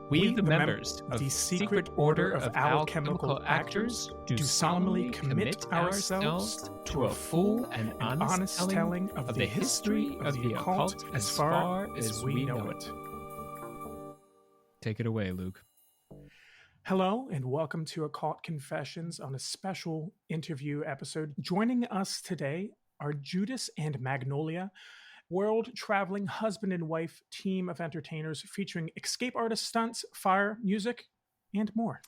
We, the members of the Secret Order of Alchemical Actors, do solemnly commit ourselves to a full and honest telling of the history of the occult as far as we know it. Take it away, Luke. Hello, and welcome to Occult Confessions on a special interview episode. Joining us today are Judas and Magnolia, world-traveling husband and wife team of entertainers featuring escape artist stunts, fire, music, and more.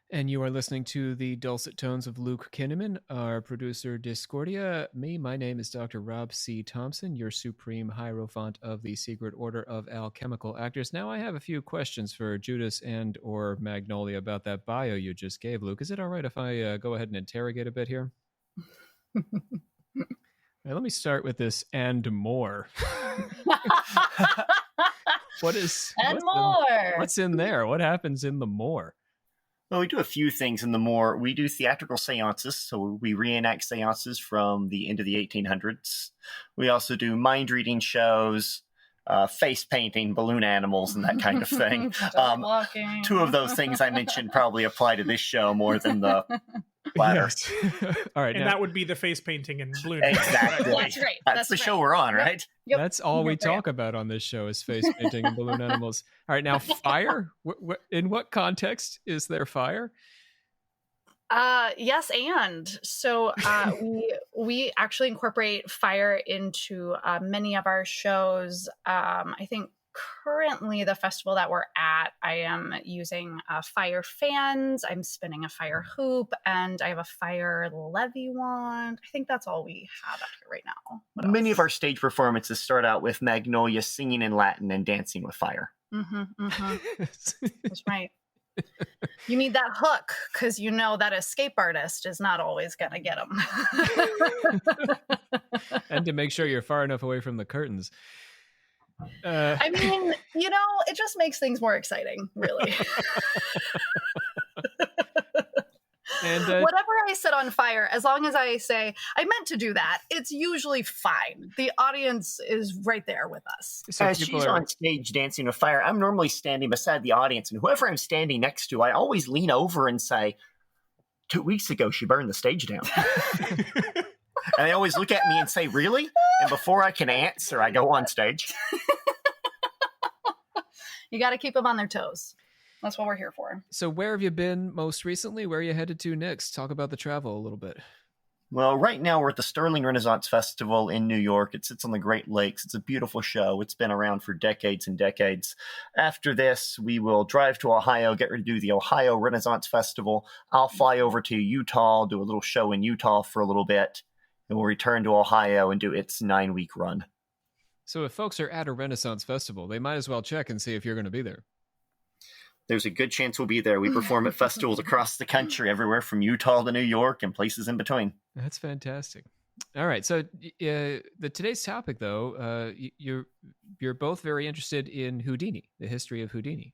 And you are listening to the dulcet tones of Luke Kinnaman, our producer Discordia. My name is Dr. Rob C. Thompson, your supreme hierophant of the Secret Order of Alchemical Actors. Now, I have a few questions for Judas and or Magnolia about that bio you just gave, Luke. Is it all right if I go ahead and interrogate a bit here? Let me start with this and more. What's in there? What happens in the more? Well, we do a few things in the more. We do theatrical seances, so we reenact seances from the end of the 1800s. We also do mind reading shows, face painting, balloon animals, and that kind of thing. Two of those things I mentioned probably apply to this show more than the latter. Yes. All right, and that would be the face painting and balloon. Exactly. That's right. That's the show we're on, right? Yep. That's all we talk about on this show is face painting and balloon animals. All right, now fire. In what context is there fire? Yes, and so we actually incorporate fire into many of our shows. I think currently the festival that we're at, I am using fire fans. I'm spinning a fire hoop, and I have a fire levy wand. I think that's all we have out here right now. Many of our stage performances start out with Magnolia singing in Latin and dancing with fire. That's right. You need that hook because you know that escape artist is not always going to get them. And to make sure you're far enough away from the curtains. I mean, it just makes things more exciting, really. And whatever I set on fire, as long as I say, I meant to do that, it's usually fine. The audience is right there with us. So as she's on stage dancing with fire, I'm normally standing beside the audience, and whoever I'm standing next to, I always lean over and say, 2 weeks ago, she burned the stage down. And they always look at me and say, really? And before I can answer, I go on stage. You got to keep them on their toes. That's what we're here for. So where have you been most recently? Where are you headed to next? Talk about the travel a little bit. Well, right now we're at the Sterling Renaissance Festival in New York. It sits on the Great Lakes. It's a beautiful show. It's been around for decades and decades. After this, we will drive to Ohio, get ready to do the Ohio Renaissance Festival. I'll fly over to Utah, do a little show in Utah for a little bit, and we'll return to Ohio and do its 9-week run. So if folks are at a Renaissance Festival, they might as well check and see if you're going to be there. There's a good chance we'll be there. We perform at festivals across the country, everywhere from Utah to New York and places in between. That's fantastic. All right. So today's topic, though, you're both very interested in Houdini, the history of Houdini.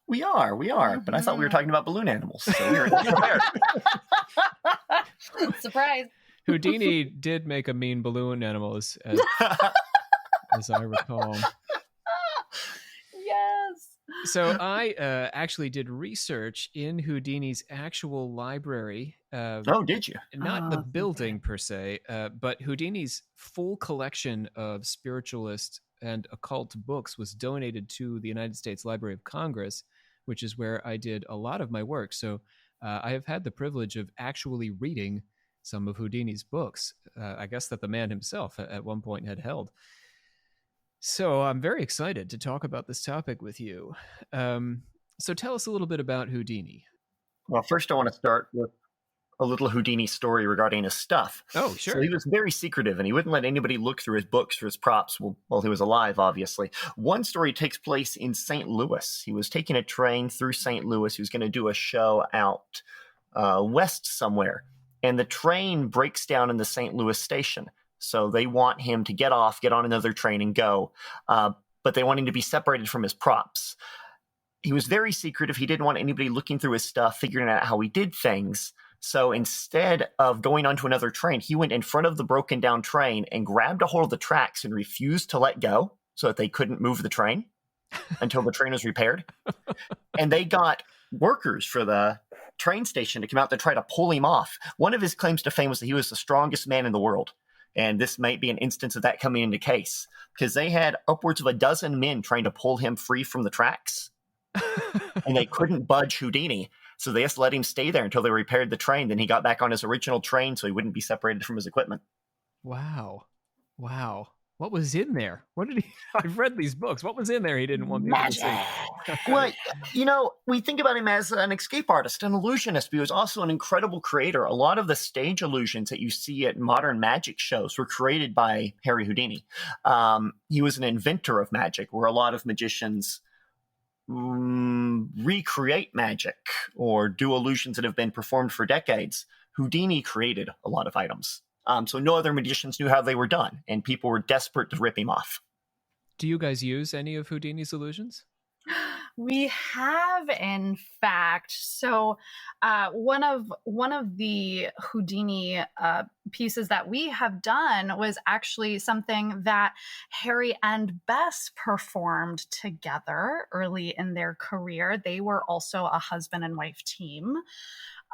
We are. But I thought we were talking about balloon animals. So we were prepared. Surprise. Houdini did make a mean balloon animal, as I recall. Yes. So I actually did research in Houdini's actual library. Oh, did you? Not the building per se, but Houdini's full collection of spiritualist and occult books was donated to the United States Library of Congress, which is where I did a lot of my work. So I have had the privilege of actually reading some of Houdini's books. I guess that the man himself at one point had held. So I'm very excited to talk about this topic with you. So tell us a little bit about Houdini. Well, first I want to start with a little Houdini story regarding his stuff. Oh, sure. So he was very secretive, and he wouldn't let anybody look through his books for his props while he was alive, obviously. One story takes place in St. Louis. He was taking a train through St. Louis. He was going to do a show out west somewhere, and the train breaks down in the St. Louis station. So they want him to get off, get on another train and go. But they want him to be separated from his props. He was very secretive. He didn't want anybody looking through his stuff, figuring out how he did things. So instead of going onto another train, he went in front of the broken down train and grabbed a hold of the tracks and refused to let go so that they couldn't move the train. until the train was repaired. And they got workers for the train station to come out to try to pull him off. One of his claims to fame was that he was the strongest man in the world. And this might be an instance of that coming into case, because they had upwards of a dozen men trying to pull him free from the tracks. And they couldn't budge Houdini. So they just let him stay there until they repaired the train. Then he got back on his original train so he wouldn't be separated from his equipment. Wow. What was in there? What did he? I've read these books. What was in there he didn't want people to see? Well, we think about him as an escape artist, an illusionist, but he was also an incredible creator. A lot of the stage illusions that you see at modern magic shows were created by Harry Houdini. He was an inventor of magic, where a lot of magicians recreate magic or do illusions that have been performed for decades. Houdini created a lot of items. So no other magicians knew how they were done, and people were desperate to rip him off. Do you guys use any of Houdini's illusions? We have, in fact. So one of the Houdini pieces that we have done was actually something that Harry and Bess performed together early in their career. They were also a husband and wife team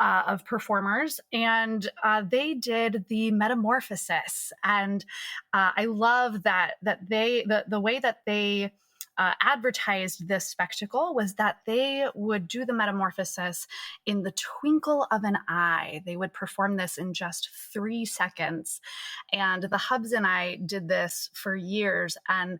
of performers, and they did the metamorphosis. And I love that the way that they advertised this spectacle was that they would do the metamorphosis in the twinkle of an eye. They would perform this in just 3 seconds. And the Hubs and I did this for years. And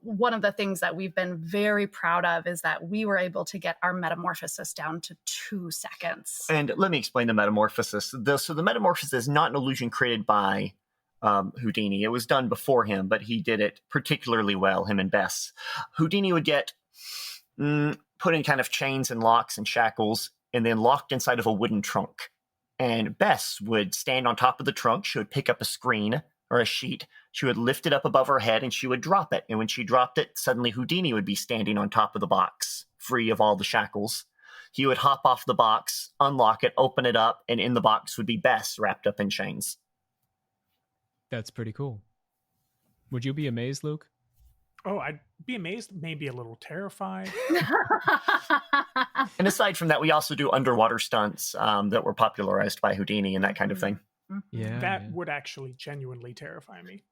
one of the things that we've been very proud of is that we were able to get our metamorphosis down to 2 seconds. And let me explain the metamorphosis. So the metamorphosis is not an illusion created by Houdini. It was done before him, but he did it particularly well, him and Bess. Houdini would get put in kind of chains and locks and shackles and then locked inside of a wooden trunk. And Bess would stand on top of the trunk. She would pick up a screen or a sheet. She would lift it up above her head and she would drop it. And when she dropped it, suddenly Houdini would be standing on top of the box, free of all the shackles. He would hop off the box, unlock it, open it up, and in the box would be Bess wrapped up in chains. That's pretty cool. Would you be amazed, Luke? Oh, I'd be amazed, maybe a little terrified. And aside from that, we also do underwater stunts that were popularized by Houdini and that kind of thing. Yeah. That would actually genuinely terrify me.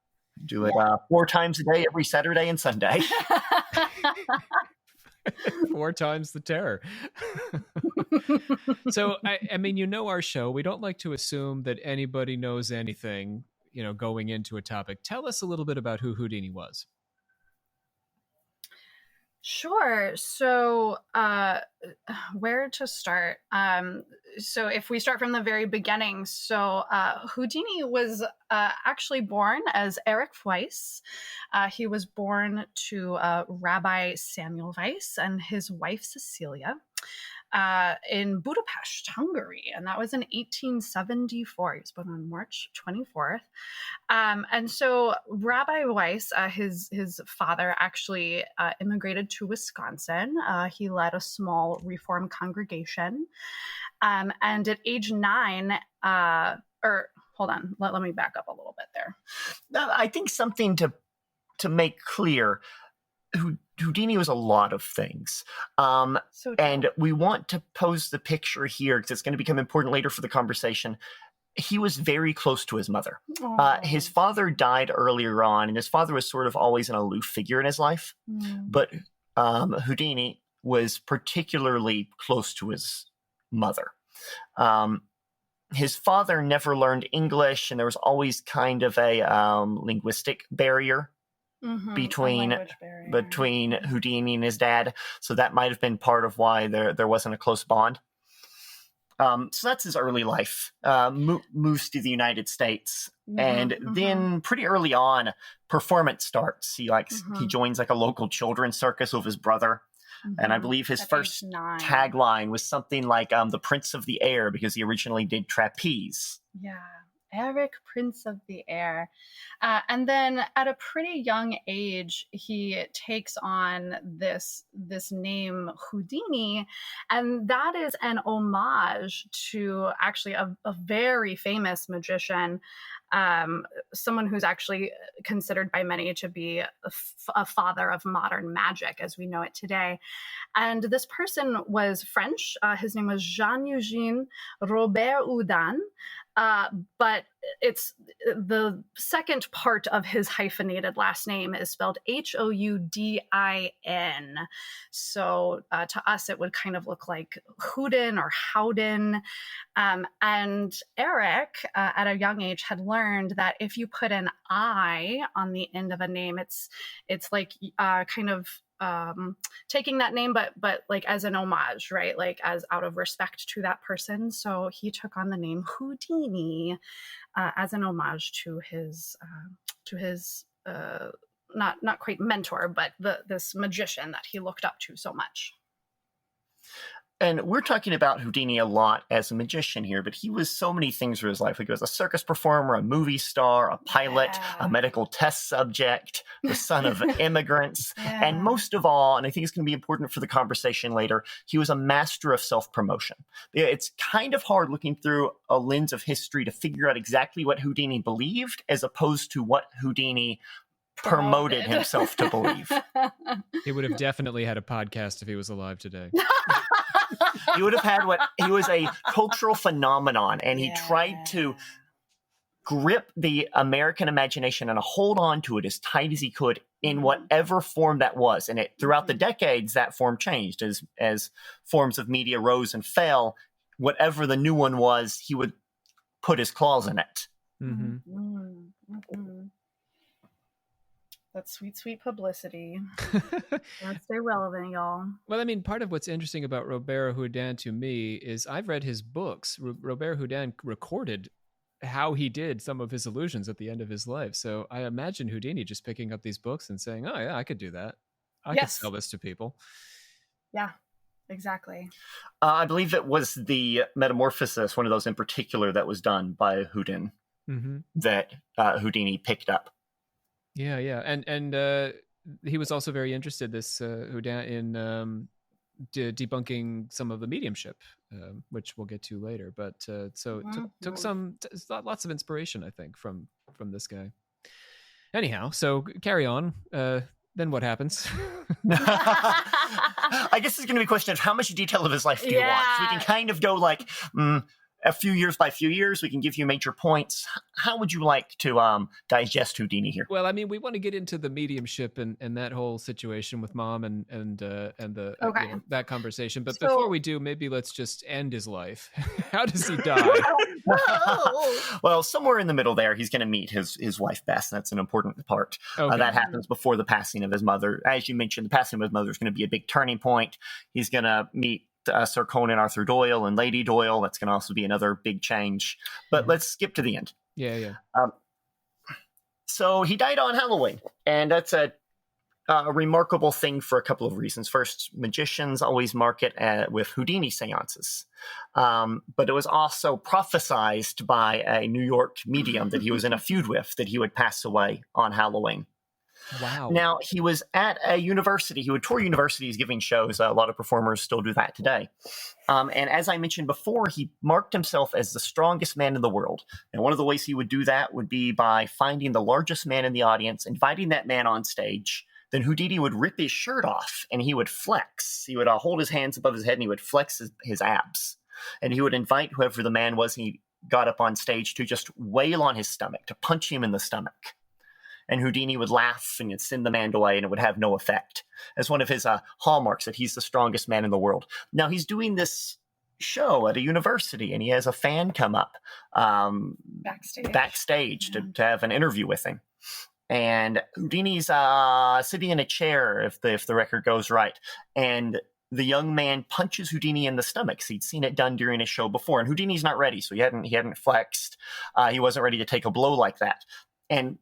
Do it 4 times a day, every Saturday and Sunday. 4 times the terror. So, I mean, our show. We don't like to assume that anybody knows anything, going into a topic. Tell us a little bit about who Houdini was. Sure. So where to start? So if we start from the very beginning, Houdini was actually born as Eric Weiss. He was born to Rabbi Samuel Weiss and his wife Cecilia in Budapest, Hungary. And that was in 1874. He was born on March 24th. And so Rabbi Weiss, his father actually immigrated to Wisconsin. He led a small Reform congregation. And at age 9, hold on, let me back up a little bit there. I think something to make clear, Houdini was a lot of things. And we want to pose the picture here because it's going to become important later for the conversation. He was very close to his mother. His father died earlier on, and his father was sort of always an aloof figure in his life. But Houdini was particularly close to his mother. His father never learned English, and there was always kind of a linguistic barrier between Houdini and his dad. So that might have been part of why there wasn't a close bond. So that's his early life. Moves to the United States. And then pretty early on, performance starts. He joins like a local children's circus with his brother. And I believe his first tagline was something like the Prince of the Air, because he originally did trapeze. Yeah. Eric, Prince of the Air. And then at a pretty young age, he takes on this name Houdini. And that is an homage to actually a very famous magician someone who's actually considered by many to be a father of modern magic as we know it today. And this person was French. His name was Jean-Eugène Robert Houdin. But it's the second part of his hyphenated last name is spelled Houdin. So to us, it would kind of look like Houdin or Howden. And Eric, at a young age, had learned that if you put an I on the end of a name, it's like kind of taking that name, but like as an homage, right? Like as out of respect to that person. So he took on the name Houdini as an homage to his not quite mentor, but this magician that he looked up to so much. And we're talking about Houdini a lot as a magician here, but he was so many things for his life. He was a circus performer, a movie star, a pilot, a medical test subject, the son of immigrants, and most of all, and I think it's going to be important for the conversation later, he was a master of self-promotion. It's kind of hard looking through a lens of history to figure out exactly what Houdini believed as opposed to what Houdini promoted himself to believe. He would have definitely had a podcast if he was alive today. He would have had he was a cultural phenomenon, and he tried to grip the American imagination and hold on to it as tight as he could in whatever form that was. And throughout the decades, that form changed as forms of media rose and fell. Whatever the new one was, he would put his claws in it. That's sweet, sweet publicity. Gotta stay relevant, y'all. Well, I mean, part of what's interesting about Robert Houdin to me is I've read his books. Robert Houdin recorded how he did some of his illusions at the end of his life. So I imagine Houdini just picking up these books and saying, oh, yeah, I could do that. I could sell this to people. Yeah, exactly. I believe it was the Metamorphosis, one of those in particular, that was done by Houdin that Houdini picked up. Yeah, yeah, and he was also very interested, this Houdin, in debunking some of the mediumship, which we'll get to later. But took lots of inspiration, I think, from this guy. Anyhow, so carry on. Then what happens? I guess it's going to be a question of how much detail of his life do you want? So we can kind of go like a few years by few years. We can give you major points. How would you like to digest Houdini here? Well, I mean, we want to get into the mediumship and that whole situation with mom and the that conversation. But before we do, maybe let's just end his life. How does he die? Well, somewhere in the middle there, he's going to meet his wife, Bess. That's an important part. That happens before the passing of his mother. As you mentioned, the passing of his mother is going to be a big turning point. He's going to meet Sir Conan Arthur Doyle and Lady Doyle. That's going to also be another big change. But let's skip to the end. Yeah. So he died on Halloween, and that's a remarkable thing for a couple of reasons. First, magicians always mark it with Houdini seances. But it was also prophesized by a New York medium that he was in a feud with, that he would pass away on Halloween. Wow. Now, he was at a university. He would tour universities giving shows. A lot of performers still do that today. And as I mentioned before, he marked himself as the strongest man in the world. And one of the ways he would do that would be by finding the largest man in the audience, inviting that man on stage. Then Houdini would rip his shirt off and he would flex. He would hold his hands above his head and he would flex his abs. And he would invite whoever the man was he got up on stage to just wail on his stomach, to punch him in the stomach. And Houdini would laugh and send the man away, and it would have no effect. As one of his hallmarks, that he's the strongest man in the world. Now, he's doing this show at a university, and he has a fan come up backstage to have an interview with him. And Houdini's sitting in a chair, if the record goes right. And the young man punches Houdini in the stomach. So he'd seen it done during his show before. And Houdini's not ready, so he hadn't flexed. He wasn't ready to take a blow like that. And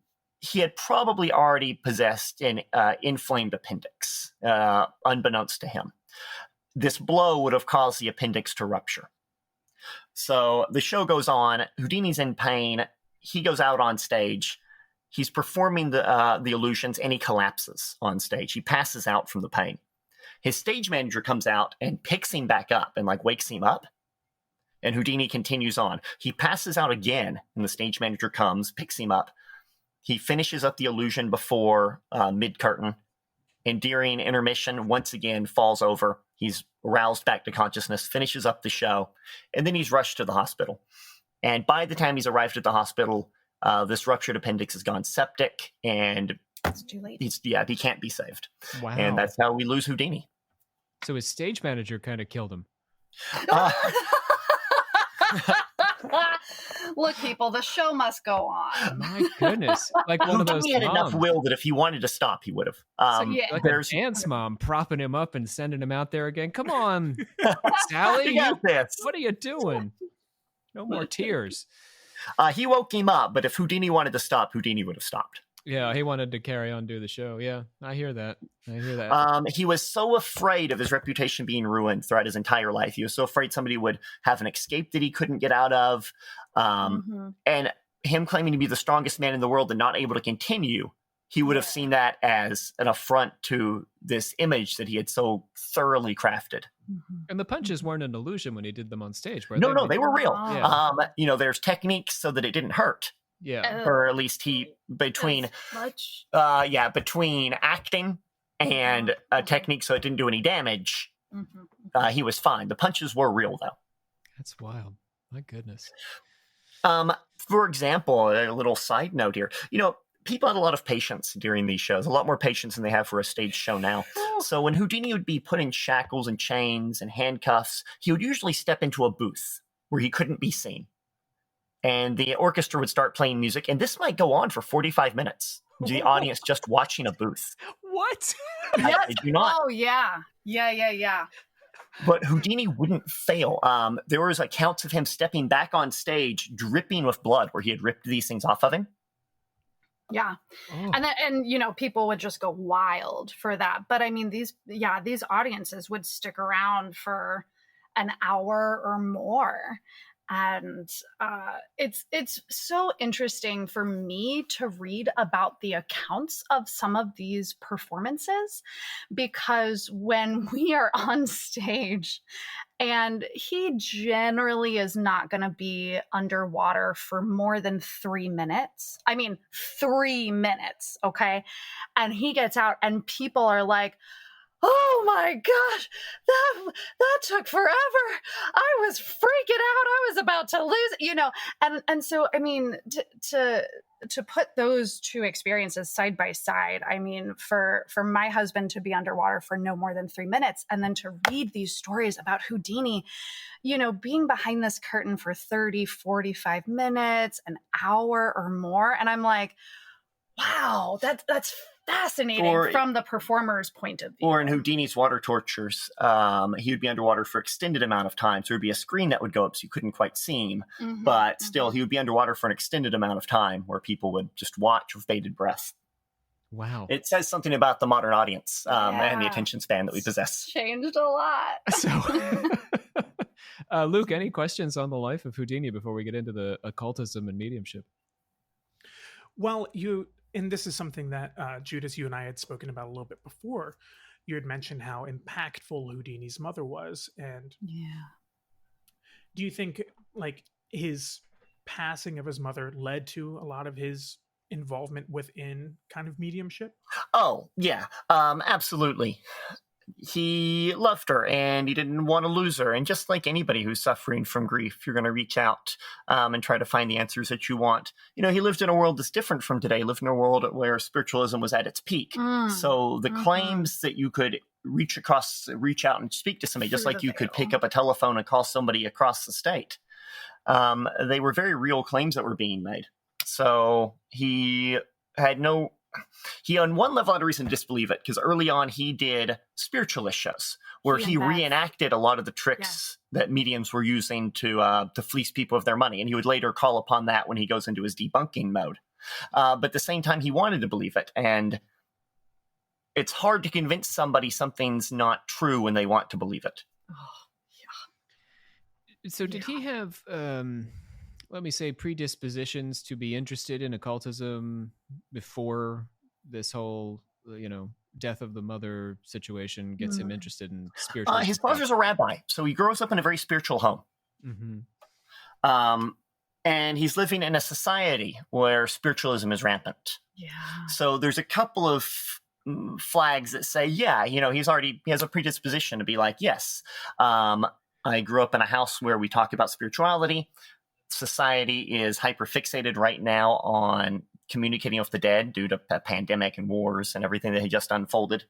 he had probably already possessed an inflamed appendix, unbeknownst to him. This blow would have caused the appendix to rupture. So the show goes on. Houdini's in pain. He goes out on stage. He's performing the illusions, and he collapses on stage. He passes out from the pain. His stage manager comes out and picks him back up and wakes him up. And Houdini continues on. He passes out again, and the stage manager comes, picks him up. He finishes up the illusion before mid-curtain, and during intermission, once again, falls over. He's roused back to consciousness, finishes up the show, and then he's rushed to the hospital. And by the time he's arrived at the hospital, this ruptured appendix has gone septic, and It's too late. he can't be saved. Wow. And that's how we lose Houdini. So his stage manager kind of killed him. Look, people, the show must go on. My goodness. Like one of those Houdini had enough moms. will that if he wanted to stop, he would have. Like a dance mom propping him up and sending him out there again. Come on, Sally. You got this. What are you doing? No more tears. He woke him up, but if Houdini wanted to stop, Houdini would have stopped. Yeah, he wanted to carry on, do the show. Yeah, I hear that. He was so afraid of his reputation being ruined throughout his entire life. He was so afraid somebody would have an escape that he couldn't get out of. And him claiming to be the strongest man in the world and not able to continue, he would have seen that as an affront to this image that he had so thoroughly crafted. And the punches weren't an illusion when he did them on stage. No, they were real. Yeah. There's techniques so that it didn't hurt. Yeah. Or at least between acting and a technique so it didn't do any damage, he was fine. The punches were real, though. That's wild. My goodness. For example, a little side note here, people had a lot of patience during these shows, a lot more patience than they have for a stage show now. So when Houdini would be put in shackles and chains and handcuffs, he would usually step into a booth where he couldn't be seen. And the orchestra would start playing music, and this might go on for 45 minutes. The audience just watching a booth. What? I do not. Oh, yeah. Yeah. But Houdini wouldn't fail. There was accounts of him stepping back on stage, dripping with blood, where he had ripped these things off of him. Yeah. Oh. And people would just go wild for that. But I mean, these audiences would stick around for an hour or more. And it's so interesting for me to read about the accounts of some of these performances, because when we are on stage, and he generally is not going to be underwater for more than 3 minutes. I mean, 3 minutes, okay? And he gets out and people are like, oh my gosh, that took forever. I was freaking out. I was about to lose it, and so, I mean, to put those two experiences side by side, I mean, for my husband to be underwater for no more than 3 minutes, and then to read these stories about Houdini, being behind this curtain for 30, 45 minutes, an hour or more. And I'm like, wow, that's fascinating from the performer's point of view. Or in Houdini's water tortures, he would be underwater for extended amount of time. So there would be a screen that would go up so you couldn't quite see him. But still, he would be underwater for an extended amount of time where people would just watch with bated breath. Wow. It says something about the modern audience and the attention span that we possess. Changed a lot. So, Luke, any questions on the life of Houdini before we get into the occultism and mediumship? Well, and this is something that Judas, you and I had spoken about a little bit before. You had mentioned how impactful Houdini's mother was, and do you think like his passing of his mother led to a lot of his involvement within kind of mediumship? Oh yeah, absolutely. He loved her and he didn't want to lose her. And just like anybody who's suffering from grief, you're going to reach out and try to find the answers that you want. He lived in a world that's different from today. He lived in a world where spiritualism was at its peak. So the claims that you could reach out and speak to somebody, just like you could pick up a telephone and call somebody across the state, they were very real claims that were being made. So he on one level had a reason to disbelieve it, because early on he did spiritualist shows where he reenacted a lot of the tricks that mediums were using to fleece people of their money. And he would later call upon that when he goes into his debunking mode. But at the same time, he wanted to believe it. And it's hard to convince somebody something's not true when they want to believe it. So did he have, let me say, predispositions to be interested in occultism before this whole, death of the mother situation gets him interested in spiritual? His father's a rabbi, so he grows up in a very spiritual home. And he's living in a society where spiritualism is rampant. Yeah. So there's a couple of flags that say, yeah, he has a predisposition to be like, yes, I grew up in a house where we talk about spirituality. Society is hyper fixated right now on communicating with the dead due to a pandemic and wars and everything that had just unfolded.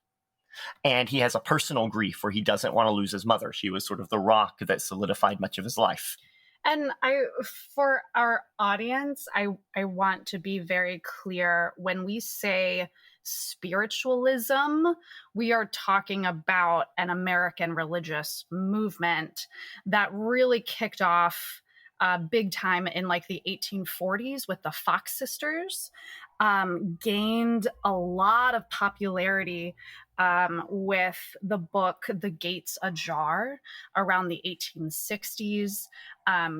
And he has a personal grief where he doesn't want to lose his mother. She was sort of the rock that solidified much of his life. And for our audience, I want to be very clear. When we say spiritualism, we are talking about an American religious movement that really kicked off big time in like the 1840s with the Fox sisters, gained a lot of popularity with the book The Gates Ajar around the 1860s.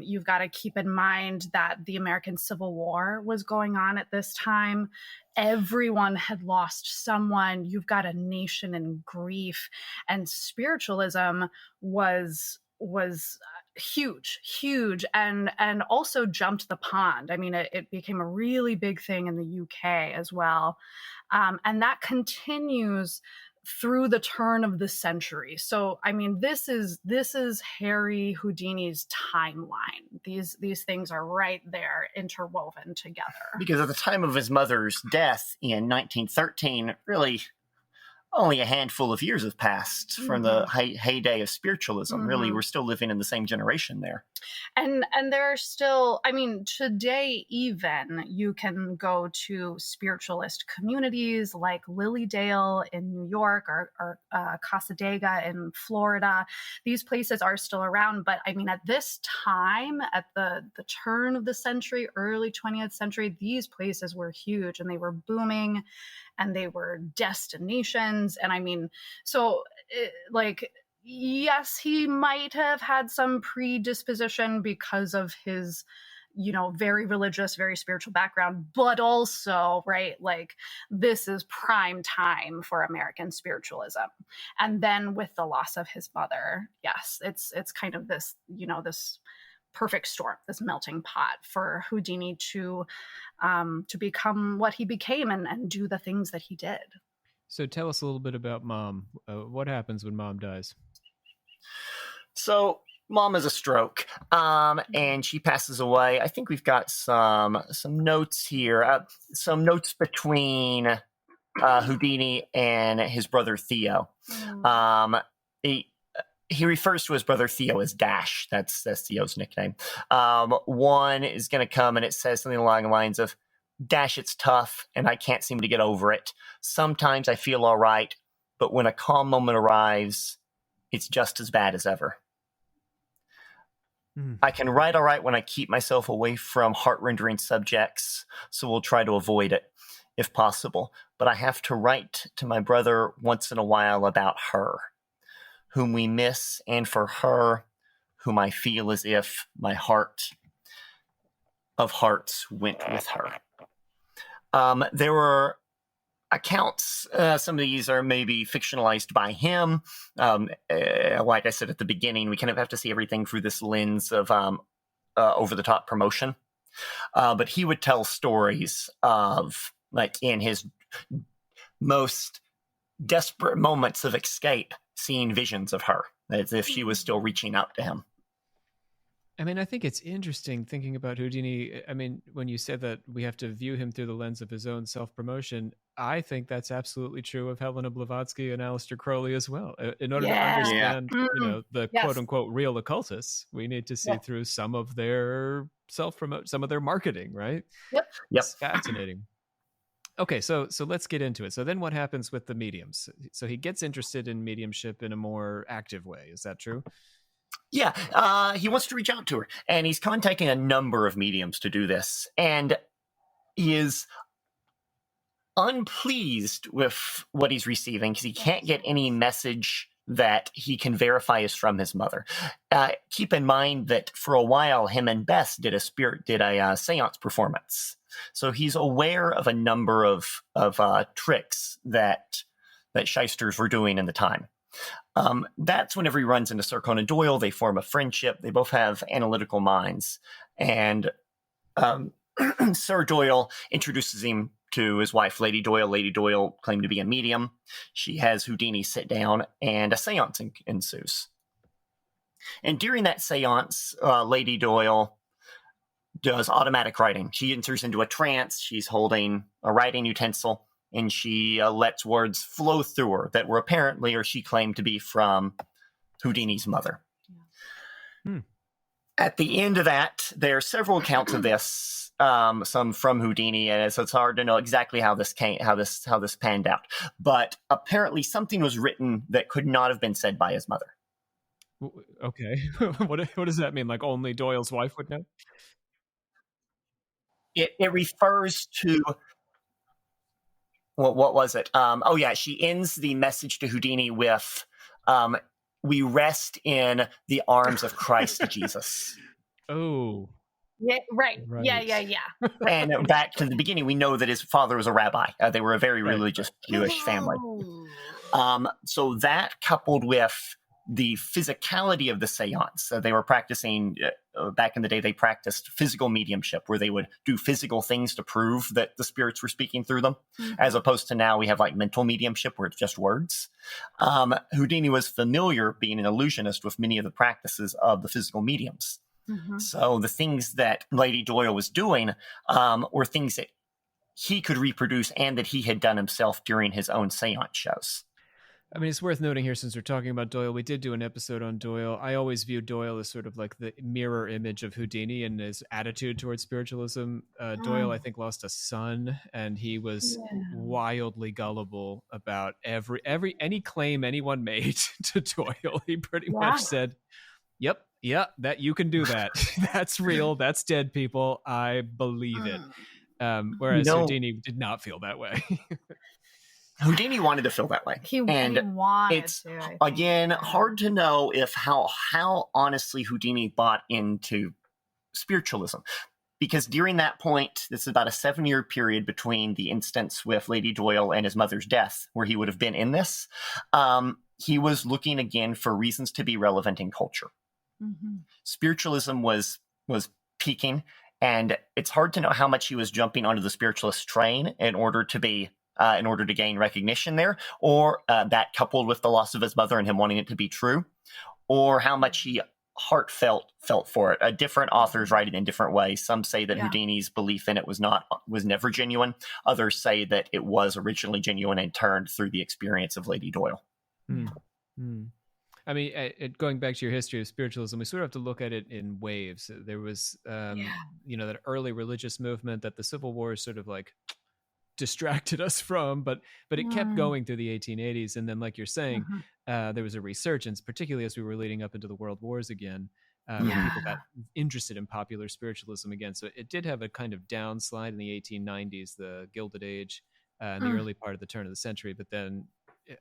You've got to keep in mind that the American Civil War was going on at this time. Everyone had lost someone. You've got a nation in grief, and spiritualism was huge, and also jumped the pond. I mean, it became a really big thing in the UK as well, and that continues through the turn of the century. So, I mean, this is Harry Houdini's timeline. These things are right there, interwoven together. Because at the time of his mother's death in 1913, really only a handful of years have passed from the heyday of spiritualism. Really, we're still living in the same generation there. And there are still, I mean, today even, you can go to spiritualist communities like Lilydale in New York or Casadega in Florida. These places are still around. But I mean, at this time, at the turn of the century, early 20th century, these places were huge and they were booming and they were destinations. And I mean, so yes, he might have had some predisposition because of his, very religious, very spiritual background, but also, right, like this is prime time for American spiritualism. And then with the loss of his mother, yes, it's kind of this, this perfect storm, this melting pot for Houdini to become what he became and do the things that he did. So tell us a little bit about Mom. What happens when Mom dies? So Mom has a stroke, and she passes away. I think we've got some notes here, some notes between Houdini and his brother Theo. He refers to his brother Theo as Dash. That's Theo's nickname. One is going to come and it says something along the lines of, Dash, it's tough and I can't seem to get over it. Sometimes I feel all right, but when a calm moment arrives, it's just as bad as ever. I can write all right when I keep myself away from heart-rendering subjects, so we'll try to avoid it if possible. But I have to write to my brother once in a while about her, whom we miss, and for her, whom I feel as if my heart of hearts went with her. There were accounts, some of these are maybe fictionalized by him. Like I said at the beginning, we kind of have to see everything through this lens of over-the-top promotion. But he would tell stories of, like, in his most desperate moments of escape, seeing visions of her, as if she was still reaching out to him. I mean, I think it's interesting thinking about Houdini. I mean, when you said that we have to view him through the lens of his own self-promotion, I think that's absolutely true of Helena Blavatsky and Aleister Crowley as well. In order to understand, the quote-unquote real occultists, we need to see through some of their self-promote, some of their marketing, right? Yep. It's fascinating. Okay, so let's get into it. So then what happens with the mediums? So he gets interested in mediumship in a more active way. Is that true? Yeah, he wants to reach out to her, and he's contacting a number of mediums to do this, and he is unpleased with what he's receiving because he can't get any message that he can verify is from his mother. Keep in mind that for a while, him and Bess did a seance performance, so he's aware of a number of tricks that shysters were doing in the time. That's whenever he runs into Sir Conan Doyle. They form a friendship. They both have analytical minds. And Sir Doyle introduces him to his wife, Lady Doyle. Lady Doyle claimed to be a medium. She has Houdini sit down, and a seance ensues. And during that seance, Lady Doyle does automatic writing. She enters into a trance. She's holding a writing utensil, and she lets words flow through her that were apparently, or she claimed to be, from Houdini's mother. At the end of that, there are several accounts of this, some from Houdini, and so it's hard to know exactly how this panned out. But apparently, something was written that could not have been said by his mother. Okay, what does that mean? Like only Doyle's wife would know? It refers to what was it? She ends the message to Houdini with, "We rest in the arms of Christ Jesus." Oh, yeah, right. Yeah. And back to the beginning, we know that his father was a rabbi. They were a very religious Jewish family. So that, coupled with the physicality of the seance, they were practicing, back in the day, they practiced physical mediumship, where they would do physical things to prove that the spirits were speaking through them, as opposed to now we have like mental mediumship where it's just words. Houdini was familiar, being an illusionist, with many of the practices of the physical mediums. So the things that Lady Doyle was doing were things that he could reproduce and that he had done himself during his own seance shows. I mean, it's worth noting here, since we're talking about Doyle, we did do an episode on Doyle. I always view Doyle as sort of like the mirror image of Houdini and his attitude towards spiritualism. Doyle, I think, lost a son, and he was wildly gullible about any claim anyone made to Doyle. He pretty much said, "Yep, yeah, that you can do that. That's real. That's dead people. I believe it." Whereas Houdini did not feel that way. Houdini wanted to feel that way. He wanted to. Again, hard to know if how honestly Houdini bought into spiritualism. Because during that point, this is about a 7-year period between the instance with Lady Doyle and his mother's death, where he would have been in this. He was looking again for reasons to be relevant in culture. Spiritualism was peaking, and it's hard to know how much he was jumping onto the spiritualist train in order to gain recognition there, or that coupled with the loss of his mother and him wanting it to be true, or how much he felt for it. Different authors write it in different ways. Some say that Houdini's belief in it was never genuine. Others say that it was originally genuine and turned through the experience of Lady Doyle. I mean, going back to your history of spiritualism, we sort of have to look at it in waves. There was, that early religious movement that the Civil War sort of like distracted us from, but it kept going through the 1880s. And then, like you're saying, there was a resurgence, particularly as we were leading up into the world wars again, when people got interested in popular spiritualism again. So it did have a kind of downslide in the 1890s, the Gilded Age, in the early part of the turn of the century. But then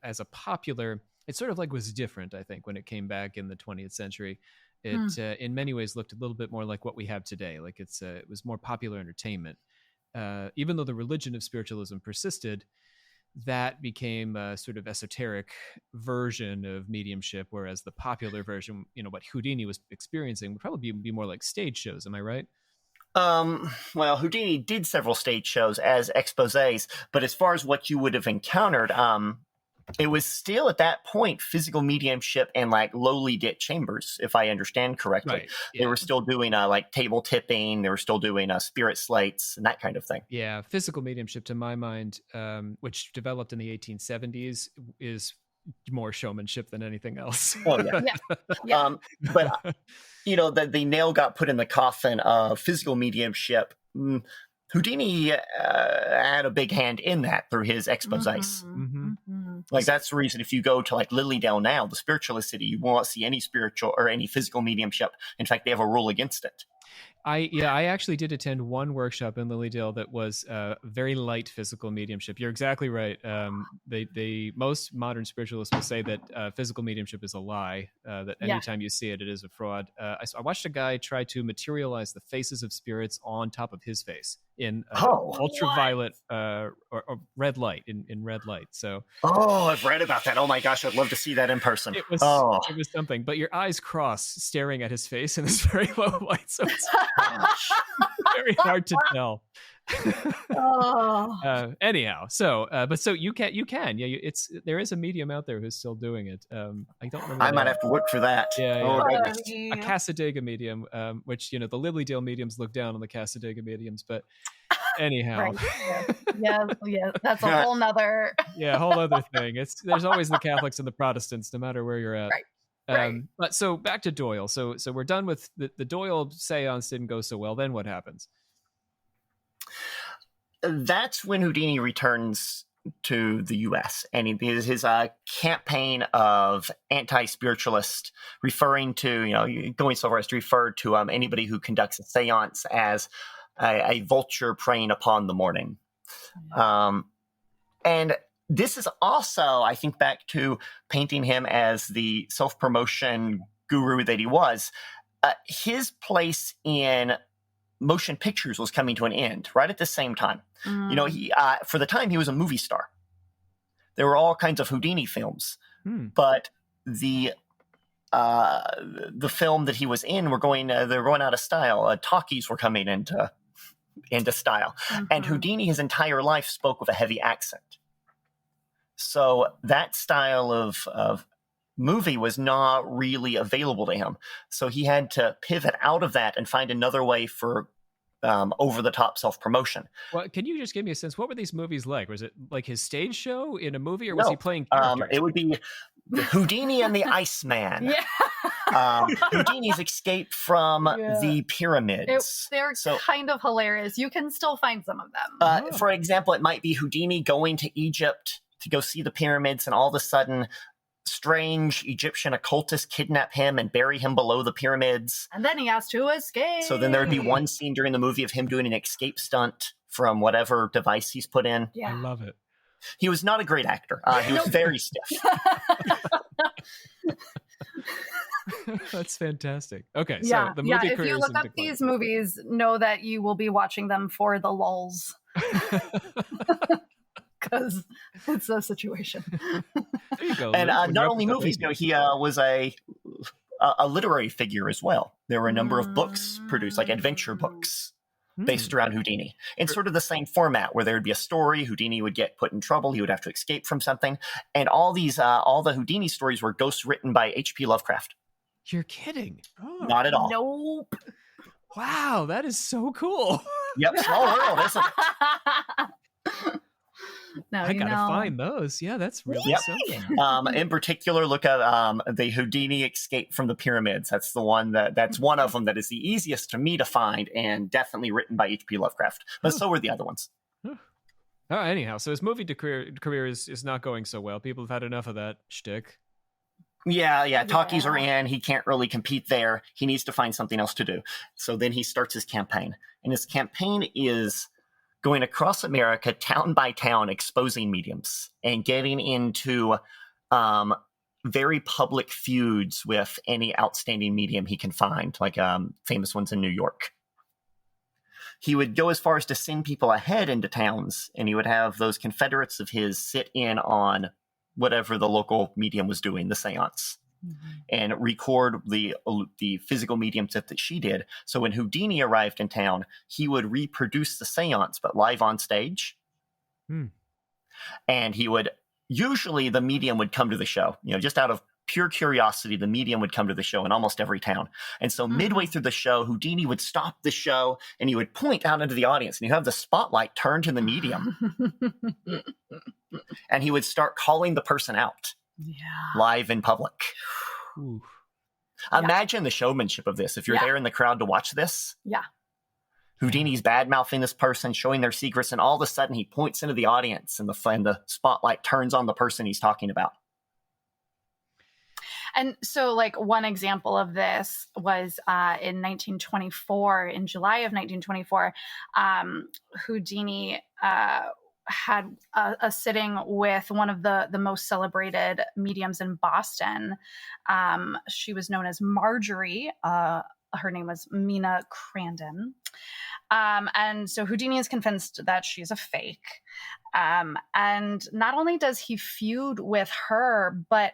as a popular, it sort of like was different, I think, when it came back in the 20th century. It in many ways looked a little bit more like what we have today. Like it was more popular entertainment. Even though the religion of spiritualism persisted, that became a sort of esoteric version of mediumship, whereas the popular version, what Houdini was experiencing, would probably be more like stage shows. Am I right? Well, Houdini did several stage shows as exposés, but as far as what you would have encountered, it was still at that point physical mediumship and like lowly lit chambers, if I understand correctly. Right, yeah. They were still doing like table tipping. They were still doing spirit slates and that kind of thing. Yeah, physical mediumship, to my mind, which developed in the 1870s, is more showmanship than anything else. Oh yeah. But the nail got put in the coffin of physical mediumship. Houdini had a big hand in that through his exposés. Like that's the reason if you go to like Lilydale now, the spiritualist city, you won't see any spiritual or any physical mediumship. In fact, they have a rule against it. I actually did attend one workshop in Lilydale that was very light physical mediumship. You're exactly right. Most modern spiritualists will say that physical mediumship is a lie, that anytime you see it, it is a fraud. I watched a guy try to materialize the faces of spirits on top of his face in Oh. ultraviolet or red light in red light. So I've read about that. Oh my gosh, I'd love to see that in person. it was something. But your eyes cross staring at his face in this very low light, so it's very hard to tell. Anyhow, so you can there is a medium out there who's still doing it. I don't remember. I might have to look for that. Goodness. A Cassadaga medium, which the Lilydale mediums look down on the Cassadaga mediums, but anyhow, yeah, that's a whole nother whole other thing. There's always the Catholics and the Protestants, no matter where you're at. Right. But so back to Doyle. So we're done with the Doyle seance. Didn't go so well. Then what happens? That's when Houdini returns to the U.S. and his campaign of anti-spiritualist, referring to, going so far as to refer to anybody who conducts a seance as a vulture preying upon the morning. And this is also, I think, back to painting him as the self-promotion guru that he was. His place in motion pictures was coming to an end right at the same time. He for the time he was a movie star. There were all kinds of Houdini films, but the film that he was in they're going out of style. Talkies were coming into style, and Houdini his entire life spoke with a heavy accent. So that style of movie was not really available to him. So he had to pivot out of that and find another way for over-the-top self-promotion. Well, can you just give me a sense? What were these movies like? Was it like his stage show in a movie, or was he playing characters? It would be Houdini and the Iceman. Houdini's escape from the pyramids. They're kind of hilarious. You can still find some of them. For example, it might be Houdini going to Egypt to go see the pyramids, and all of a sudden strange Egyptian occultists kidnap him and bury him below the pyramids. And then he has to escape. So then there would be one scene during the movie of him doing an escape stunt from whatever device he's put in. Yeah. I love it. He was not a great actor. He was very stiff. That's fantastic. Okay, so the movie if you look up these movies, know that you will be watching them for the lulls. Because it's a situation. There you go. And not only movies, he was a literary figure as well. There were a number of books produced, like adventure books, based around Houdini, in sort of the same format, where there would be a story. Houdini would get put in trouble. He would have to escape from something. And all the Houdini stories were ghost written by H.P. Lovecraft. You're kidding? Oh, not at all. Nope. Wow, that is so cool. Yep, small world, isn't it? Now I gotta find those. Yeah, that's really something. In particular, look at the Houdini escape from the pyramids. That's the one that's one of them that is the easiest for me to find, and definitely written by H.P. Lovecraft. But so were the other ones. Anyhow, so his movie career is not going so well. People have had enough of that shtick. Yeah. Talkies are in. He can't really compete there. He needs to find something else to do. So then he starts his campaign, and his campaign is going across America, town by town, exposing mediums and getting into very public feuds with any outstanding medium he can find, like famous ones in New York. He would go as far as to send people ahead into towns, and he would have those confederates of his sit in on whatever the local medium was doing, the seance, and record the physical mediumship that she did. So when Houdini arrived in town, he would reproduce the seance, but live on stage. And he would, usually the medium would come to the show, just out of pure curiosity, the medium would come to the show in almost every town. And so midway through the show, Houdini would stop the show and he would point out into the audience, and you have the spotlight turned to the medium. And he would start calling the person out. Live in public. Imagine the showmanship of this. If you're there in the crowd to watch this. Houdini's bad-mouthing this person, showing their secrets, and all of a sudden he points into the audience, and the spotlight turns on the person he's talking about. And so, one example of this was in 1924, in July of 1924, Houdini had a sitting with one of the most celebrated mediums in Boston. She was known as Marjorie. Her name was Mina Crandon. And so Houdini is convinced that she's a fake. And not only does he feud with her, but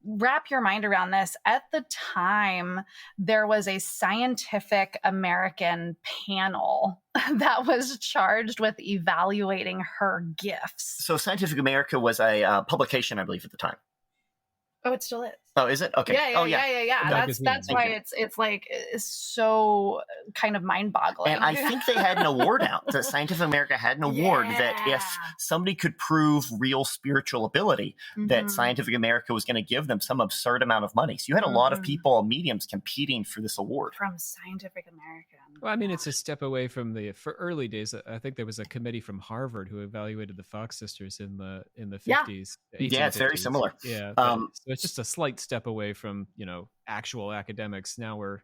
wrap your mind around this. At the time, there was a Scientific American panel that was charged with evaluating her gifts. So Scientific America was a publication, I believe, at the time. Oh, it still is. Oh, is it? Okay. Yeah. That's why it's like it's so kind of mind-boggling. And I think they had an award out. The Scientific America had an award that if somebody could prove real spiritual ability, that Scientific America was going to give them some absurd amount of money. So you had a lot of people, mediums, competing for this award from Scientific America. Well, I mean, it's a step away from for early days. I think there was a committee from Harvard who evaluated the Fox sisters in the 50s. Yeah, it's very similar. Yeah. So it's just a slight step away from, actual academics. Now we're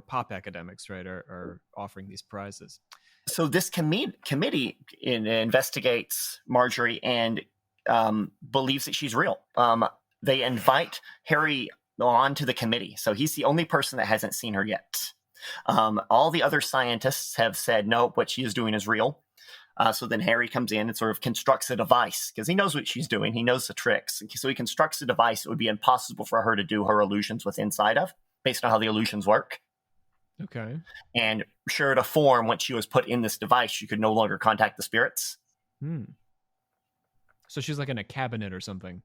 pop academics, right? Are offering these prizes. So this committee investigates Marjorie and believes that she's real. They invite Harry on to the committee. So he's the only person that hasn't seen her yet. All the other scientists have said, no, what she is doing is real. So then Harry comes in and sort of constructs a device because he knows what she's doing. He knows the tricks. So he constructs a device that would be impossible for her to do her illusions with inside of, based on how the illusions work. Okay. And sure to form, once she was put in this device, she could no longer contact the spirits. So she's like in a cabinet or something.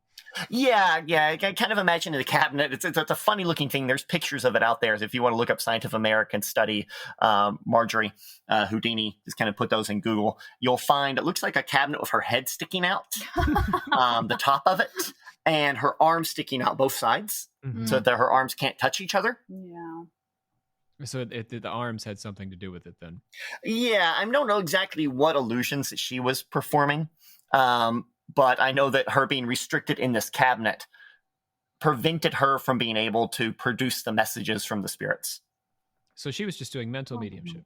Yeah. I kind of imagine the cabinet. It's a funny looking thing. There's pictures of it out there. If you want to look up Scientific American study, Marjorie Houdini, just kind of put those in Google. You'll find it looks like a cabinet with her head sticking out, the top of it, and her arms sticking out both sides, so that her arms can't touch each other. Yeah. So the arms had something to do with it then. Yeah, I don't know exactly what illusions that she was performing. But I know that her being restricted in this cabinet prevented her from being able to produce the messages from the spirits. So she was just doing mental mediumship.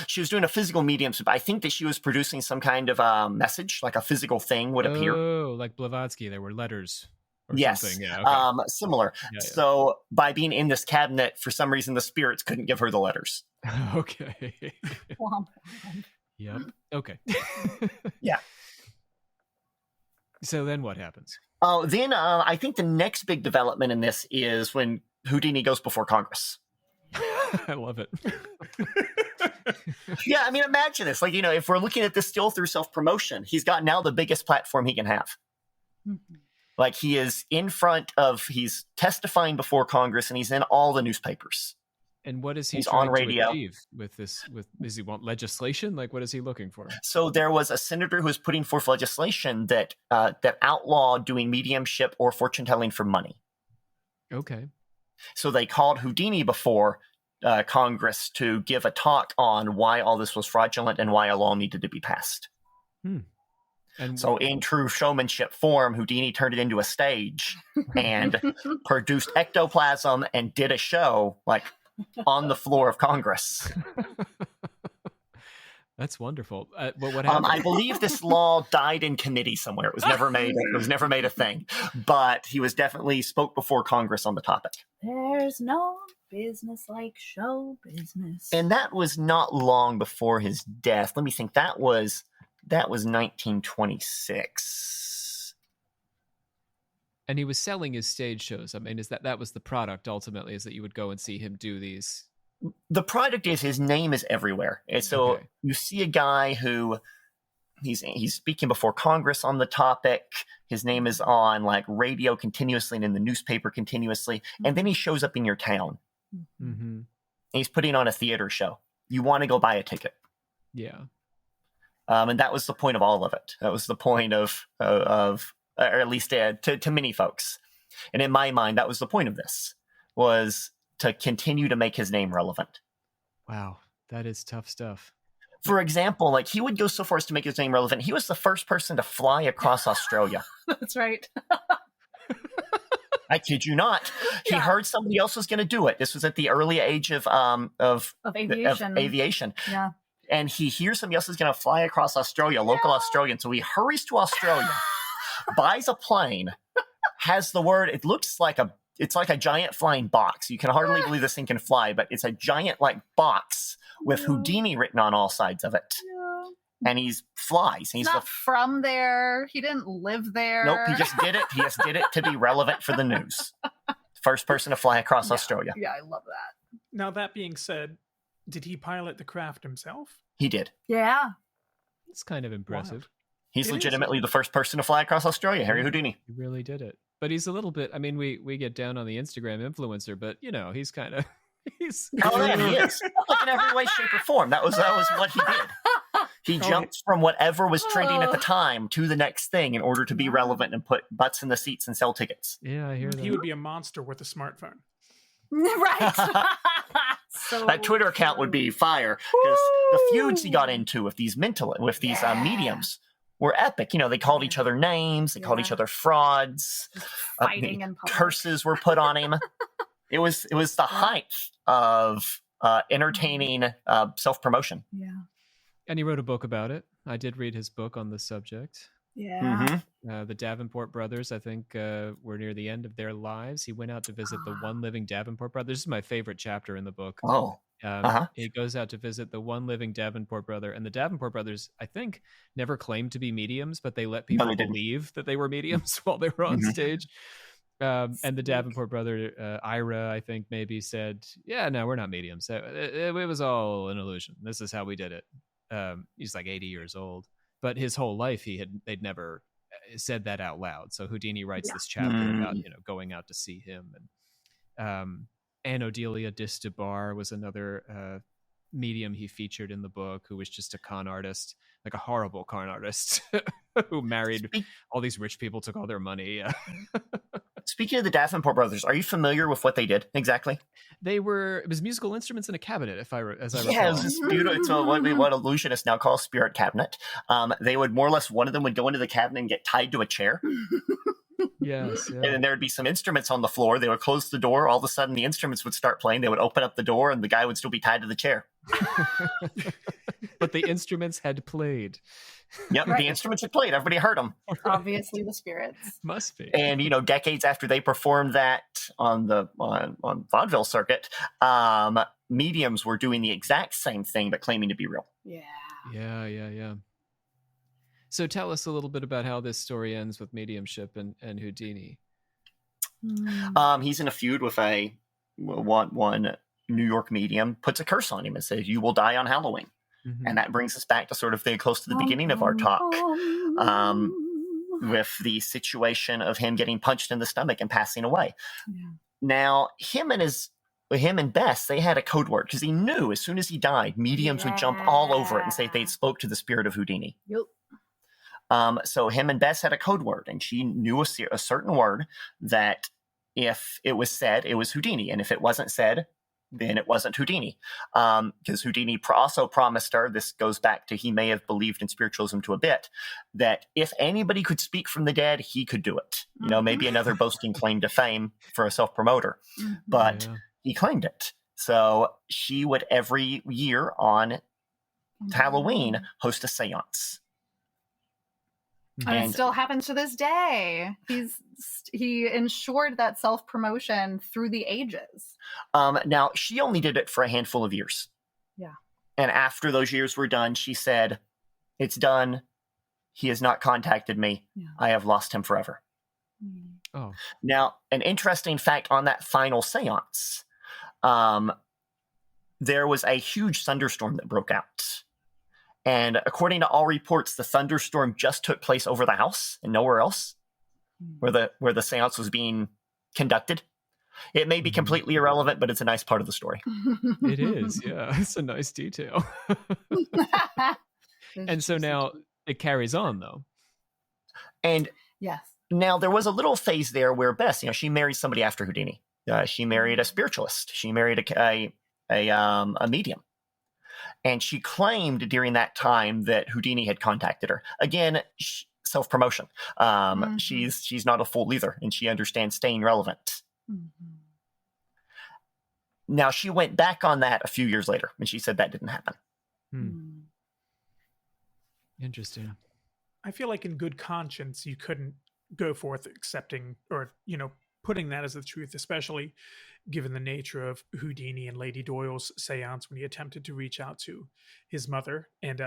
She was doing a physical mediumship. I think that she was producing some kind of message, like a physical thing would appear. Oh, like Blavatsky, there were letters. Or something. Yeah, okay. Similar. Yeah. So by being in this cabinet, for some reason, the spirits couldn't give her the letters. Okay. Yep. Okay. Yeah. So then what happens? Then I think the next big development in this is when Houdini goes before Congress. I love it. Yeah, I mean, imagine this. Like, if we're looking at this still through self-promotion, he's got now the biggest platform he can have. Like, he is he's testifying before Congress, and he's in all the newspapers. And what is he He's trying on radio. to achieve with this? Does he want legislation? Like, what is he looking for? So there was a senator who was putting forth legislation that outlawed doing mediumship or fortune telling for money. Okay. So they called Houdini before Congress to give a talk on why all this was fraudulent and why a law needed to be passed. And so in true showmanship form, Houdini turned it into a stage and produced ectoplasm and did a show like on the floor of Congress. That's wonderful. But what happened? I believe this law died in committee somewhere. It was never made. It was never made a thing. But he was definitely spoke before Congress on the topic. There's no business like show business. And that was not long before his death. Let me think. That was 1926. And he was selling his stage shows. I mean, that was the product ultimately, is that you would go and see him do these? The product is his name is everywhere. And so you see a guy who he's speaking before Congress on the topic. His name is on like radio continuously and in the newspaper continuously. And then he shows up in your town. And he's putting on a theater show. You want to go buy a ticket. Yeah. And that was the point of all of it. That was the point of or at least to many folks. And in my mind, that was the point of this, was to continue to make his name relevant. Wow, that is tough stuff. For example, like he would go so far as to make his name relevant. He was the first person to fly across Australia. That's right. I kid you not. He heard somebody else was going to do it. This was at the early age of aviation. Yeah. And he hears somebody else is going to fly across Australia, local Australian. So he hurries to Australia, buys a plane, has the word. It looks like a it's like a giant flying box. You can hardly believe this thing can fly, but it's a giant like box with Houdini written on all sides of it. And he flies. He's not from there. He didn't live there. Nope, he just did it. He just did it to be relevant for the news. First person to fly across Australia. Yeah, I love that. Now, that being said, did he pilot the craft himself? He did. Yeah. It's kind of impressive. Wow. He's legitimately the first person to fly across Australia, Harry Houdini. He really did it. But he's a little bit, I mean, we get down on the Instagram influencer, but, you know, he's kind of... Oh, yeah, he is. Like in every way, shape, or form. That was what he did. He jumped from whatever was trending at the time to the next thing in order to be relevant and put butts in the seats and sell tickets. Yeah, I hear that. He would be a monster with a smartphone. Right. So that Twitter account would be fire, because the feuds he got into with these mediums were epic. You know, they called each other names, they called each other frauds, fighting in public. Curses were put on him. It was the height of entertaining self-promotion. Yeah. And he wrote a book about it. I did read his book on the subject. Yeah. The Davenport brothers, I think, were near the end of their lives. He went out to visit the one living Davenport brother. This is my favorite chapter in the book. Oh. He goes out to visit the one living Davenport brother. And the Davenport brothers, I think, never claimed to be mediums, but they let people believe that they were mediums while they were on stage. And the Davenport brother, Ira, I think, maybe said, yeah, no, we're not mediums. It was all an illusion. This is how we did it. He's like 80 years old. But his whole life, they'd never said that out loud. So Houdini writes this chapter about, you know, going out to see him. And Anodelia Distabar was another medium he featured in the book, who was just a con artist, like a horrible con artist who married all these rich people, took all their money. Speaking of the Davenport brothers, are you familiar with what they did exactly? It was musical instruments in a cabinet, as I recall. Yeah, it was this beautiful. It's what illusionists now call a spirit cabinet. They would more or less, one of them would go into the cabinet and get tied to a chair. Yes. Yeah. And then there would be some instruments on the floor. They would close the door. All of a sudden, the instruments would start playing. They would open up the door, and the guy would still be tied to the chair. But the instruments had played. Yep, the instruments had played. Everybody heard them. Obviously, the spirits must be. And you know, decades after they performed that on the on vaudeville circuit, mediums were doing the exact same thing but claiming to be real. Yeah. So tell us a little bit about how this story ends with mediumship and Houdini. He's in a feud with one New York medium, puts a curse on him and says, "You will die on Halloween." And that brings us back to sort of close to the beginning of our talk, with the situation of him getting punched in the stomach and passing away. Yeah. Now, him and Bess, they had a code word because he knew as soon as he died, mediums would jump all over it and say they spoke to the spirit of Houdini. Yep. So him and Bess had a code word, and she knew a certain word that if it was said, it was Houdini, and if it wasn't said, then it wasn't Houdini. Because Houdini also promised her, this goes back to he may have believed in spiritualism to a bit, that if anybody could speak from the dead, he could do it. You know, maybe another boasting claim to fame for a self-promoter. But he claimed it. So she would every year on Halloween host a seance. And it still happens to this day. He ensured that self-promotion through the ages. Now, she only did it for a handful of years. Yeah. And after those years were done, she said, "It's done. He has not contacted me. Yeah. I have lost him forever." Oh. Now, an interesting fact on that final seance, there was a huge thunderstorm that broke out. And according to all reports, the thunderstorm just took place over the house and nowhere else where the seance was being conducted. It may be completely irrelevant, but it's a nice part of the story. It is, yeah. It's a nice detail. And so now it carries on, though. And yes, now there was a little phase there where Bess, she married somebody after Houdini. She married a spiritualist. She married a medium. And she claimed during that time that Houdini had contacted her. Again, self-promotion. She's not a fool either, and she understands staying relevant. Now, she went back on that a few years later, and she said that didn't happen. Interesting. I feel like in good conscience, you couldn't go forth accepting or, putting that as the truth, especially given the nature of Houdini and Lady Doyle's seance when he attempted to reach out to his mother and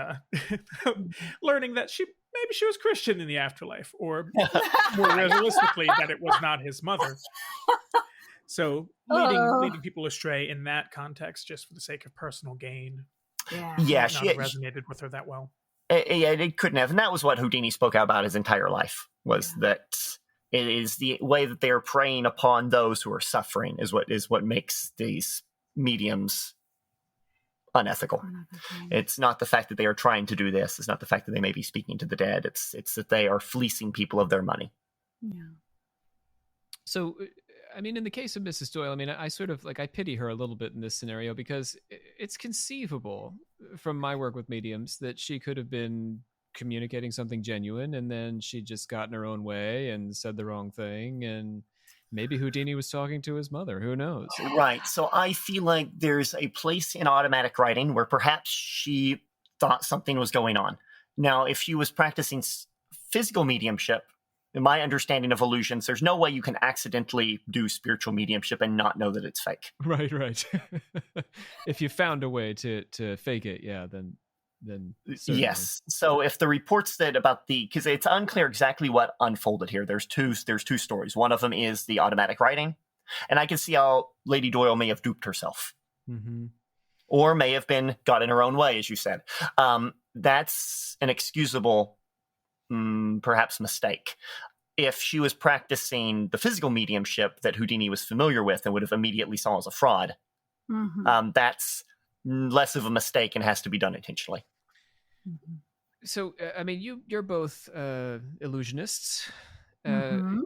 learning that maybe she was Christian in the afterlife, or more realistically, that it was not his mother. So leading people astray in that context just for the sake of personal gain. Yeah, might not have resonated with her that well. It couldn't have, and that was what Houdini spoke out about his entire life, was that it is the way that they are preying upon those who are suffering is what makes these mediums unethical. It's not the fact that they are trying to do this. It's not the fact that they may be speaking to the dead. It's that they are fleecing people of their money. Yeah. So, I mean, in the case of Mrs. Doyle, I mean, I sort of I pity her a little bit in this scenario, because it's conceivable from my work with mediums that she could have been communicating something genuine, and then she just got in her own way and said the wrong thing, and maybe Houdini was talking to his mother. Who knows? Right. So I feel like there's a place in automatic writing where perhaps she thought something was going on. Now, if she was practicing physical mediumship, in my understanding of illusions, there's no way you can accidentally do spiritual mediumship and not know that it's fake. Right. If you found a way to fake it, then certainly. Yes. So if the reports that about because it's unclear exactly what unfolded here. There's two stories. One of them is the automatic writing, and I can see how Lady Doyle may have duped herself, or may have got in her own way, as you said. That's an excusable, perhaps, mistake. If she was practicing the physical mediumship that Houdini was familiar with and would have immediately saw as a fraud, that's less of a mistake and has to be done intentionally. So, I mean, you're both illusionists and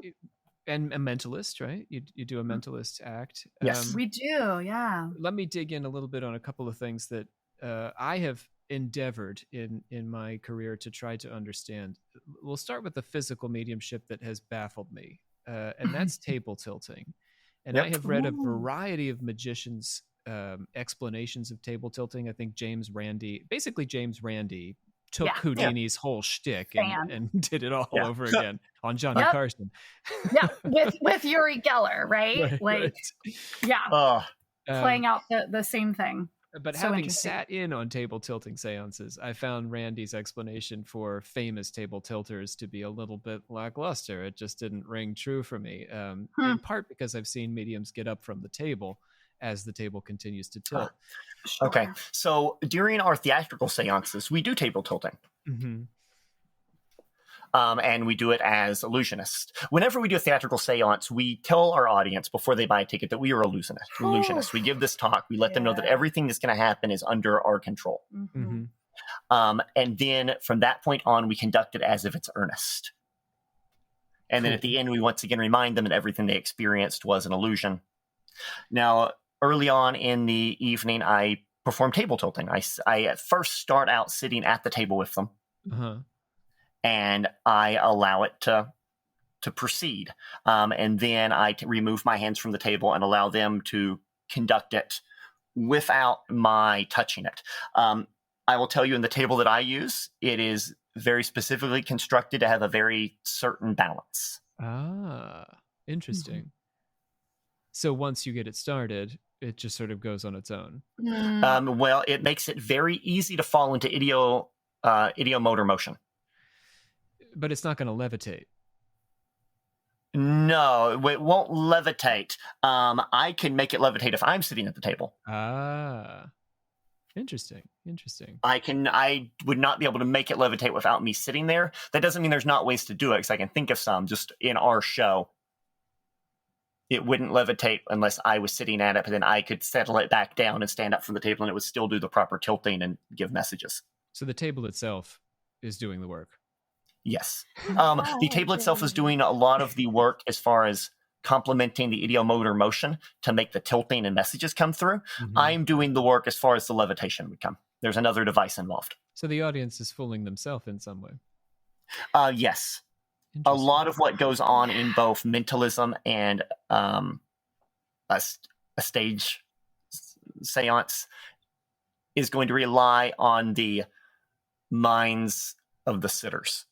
a mentalist, right? You do a mentalist act. Yes, we do. Yeah. Let me dig in a little bit on a couple of things that I have endeavored in my career to try to understand. We'll start with the physical mediumship that has baffled me, and that's table tilting. And I have read a variety of magicians' explanations of table tilting. I think James Randi took Houdini's whole shtick and did it all over again on Johnny Carson. with Uri Geller, right? Playing out the same thing. But so having sat in on table tilting seances, I found Randy's explanation for famous table tilters to be a little bit lackluster. It just didn't ring true for me, in part because I've seen mediums get up from the table as the table continues to tilt. Sure. Okay, so during our theatrical seances, we do table tilting. And we do it as illusionists. Whenever we do a theatrical seance, we tell our audience before they buy a ticket that we are illusionists. We give this talk. We let them know that everything that's going to happen is under our control. And then from that point on, we conduct it as if it's earnest. And then at the end, we once again remind them that everything they experienced was an illusion. Now, early on in the evening, I perform table tilting. I at first start out sitting at the table with them. And I allow it to proceed. And then I remove my hands from the table and allow them to conduct it without my touching it. I will tell you, in the table that I use, it is very specifically constructed to have a very certain balance. Interesting. So once you get it started, it just sort of goes on its own. Well, it makes it very easy to fall into ideomotor motion. But it's not going to levitate. No, it won't levitate. I can make it levitate if I'm sitting at the table. Interesting. I would not be able to make it levitate without me sitting there. That doesn't mean there's not ways to do it, because I can think of some. Just in our show, it wouldn't levitate unless I was sitting at it, but then I could settle it back down and stand up from the table, and it would still do the proper tilting and give messages. So the table itself is doing the work. Yes. The table itself is doing a lot of the work as far as complementing the ideomotor motion to make the tilting and messages come through. I'm doing the work as far as the levitation would come. There's another device involved. So the audience is fooling themselves in some way. Yes. A lot of what goes on in both mentalism and a stage seance is going to rely on the minds of the sitters.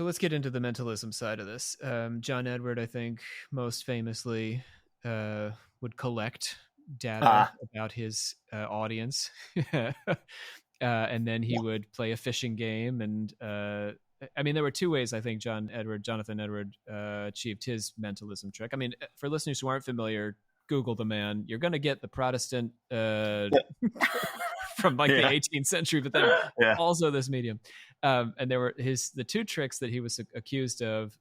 So let's get into the mentalism side of this. John Edward, I think, most famously would collect data about his audience. And then he would play a fishing game. And I mean, there were two ways I think Jonathan Edward achieved his mentalism trick. I mean, for listeners who aren't familiar, Google the man. You're going to get the Protestant from like the 18th century, but then also this medium. And there were the two tricks that he was accused of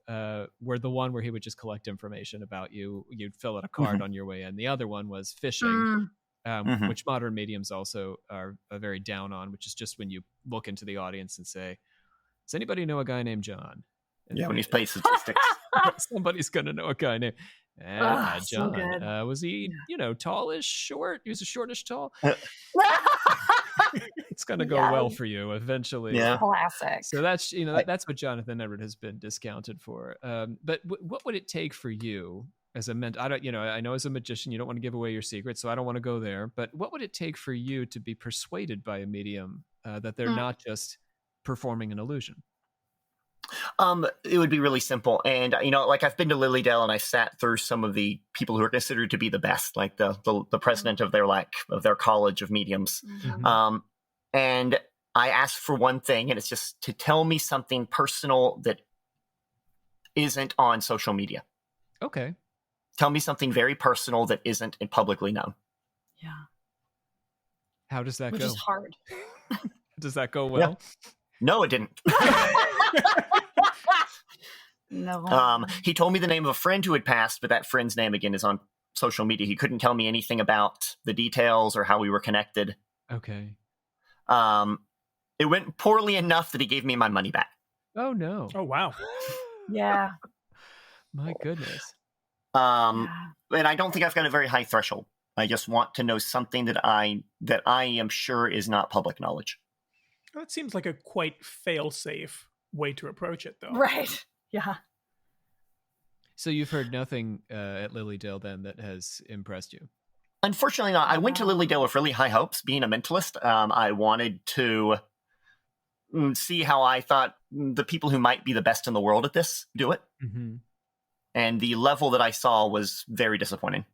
were the one where he would just collect information about you. You'd fill out a card on your way in. The other one was fishing, which modern mediums also are very down on, which is just when you look into the audience and say, does anybody know a guy named John? And when he's playing statistics. Somebody's going to know a guy named John. So was he, tallish, short? He was a shortish tall. It's going to go well for you eventually. Yeah. Classic. So that's, that's what Jonathan Edward has been discounted for. But what would it take for you as a I know as a magician, you don't want to give away your secrets, so I don't want to go there. But what would it take for you to be persuaded by a medium that they're not just performing an illusion? It would be really simple. And, like I've been to Lilydale and I sat through some of the people who are considered to be the best, like the president of their college of mediums. Mm-hmm. And I asked for one thing, and it's just to tell me something personal that isn't on social media. Okay. Tell me something very personal that isn't publicly known. Yeah. How does that go? Which is hard. Does that go well? Yeah. No, it didn't. No. He told me the name of a friend who had passed, but that friend's name again is on social media. He couldn't tell me anything about the details or how we were connected. Okay. It went poorly enough that he gave me my money back. Oh no. Oh wow. Yeah. My goodness. And I don't think I've got a very high threshold. I just want to know something that I am sure is not public knowledge. That seems like a quite fail-safe way to approach it, though. Right. Yeah. So you've heard nothing at Lilydale then that has impressed you? Unfortunately not. I went to Lilydale with really high hopes, being a mentalist. I wanted to see how I thought the people who might be the best in the world at this do it. Mm-hmm. And the level that I saw was very disappointing.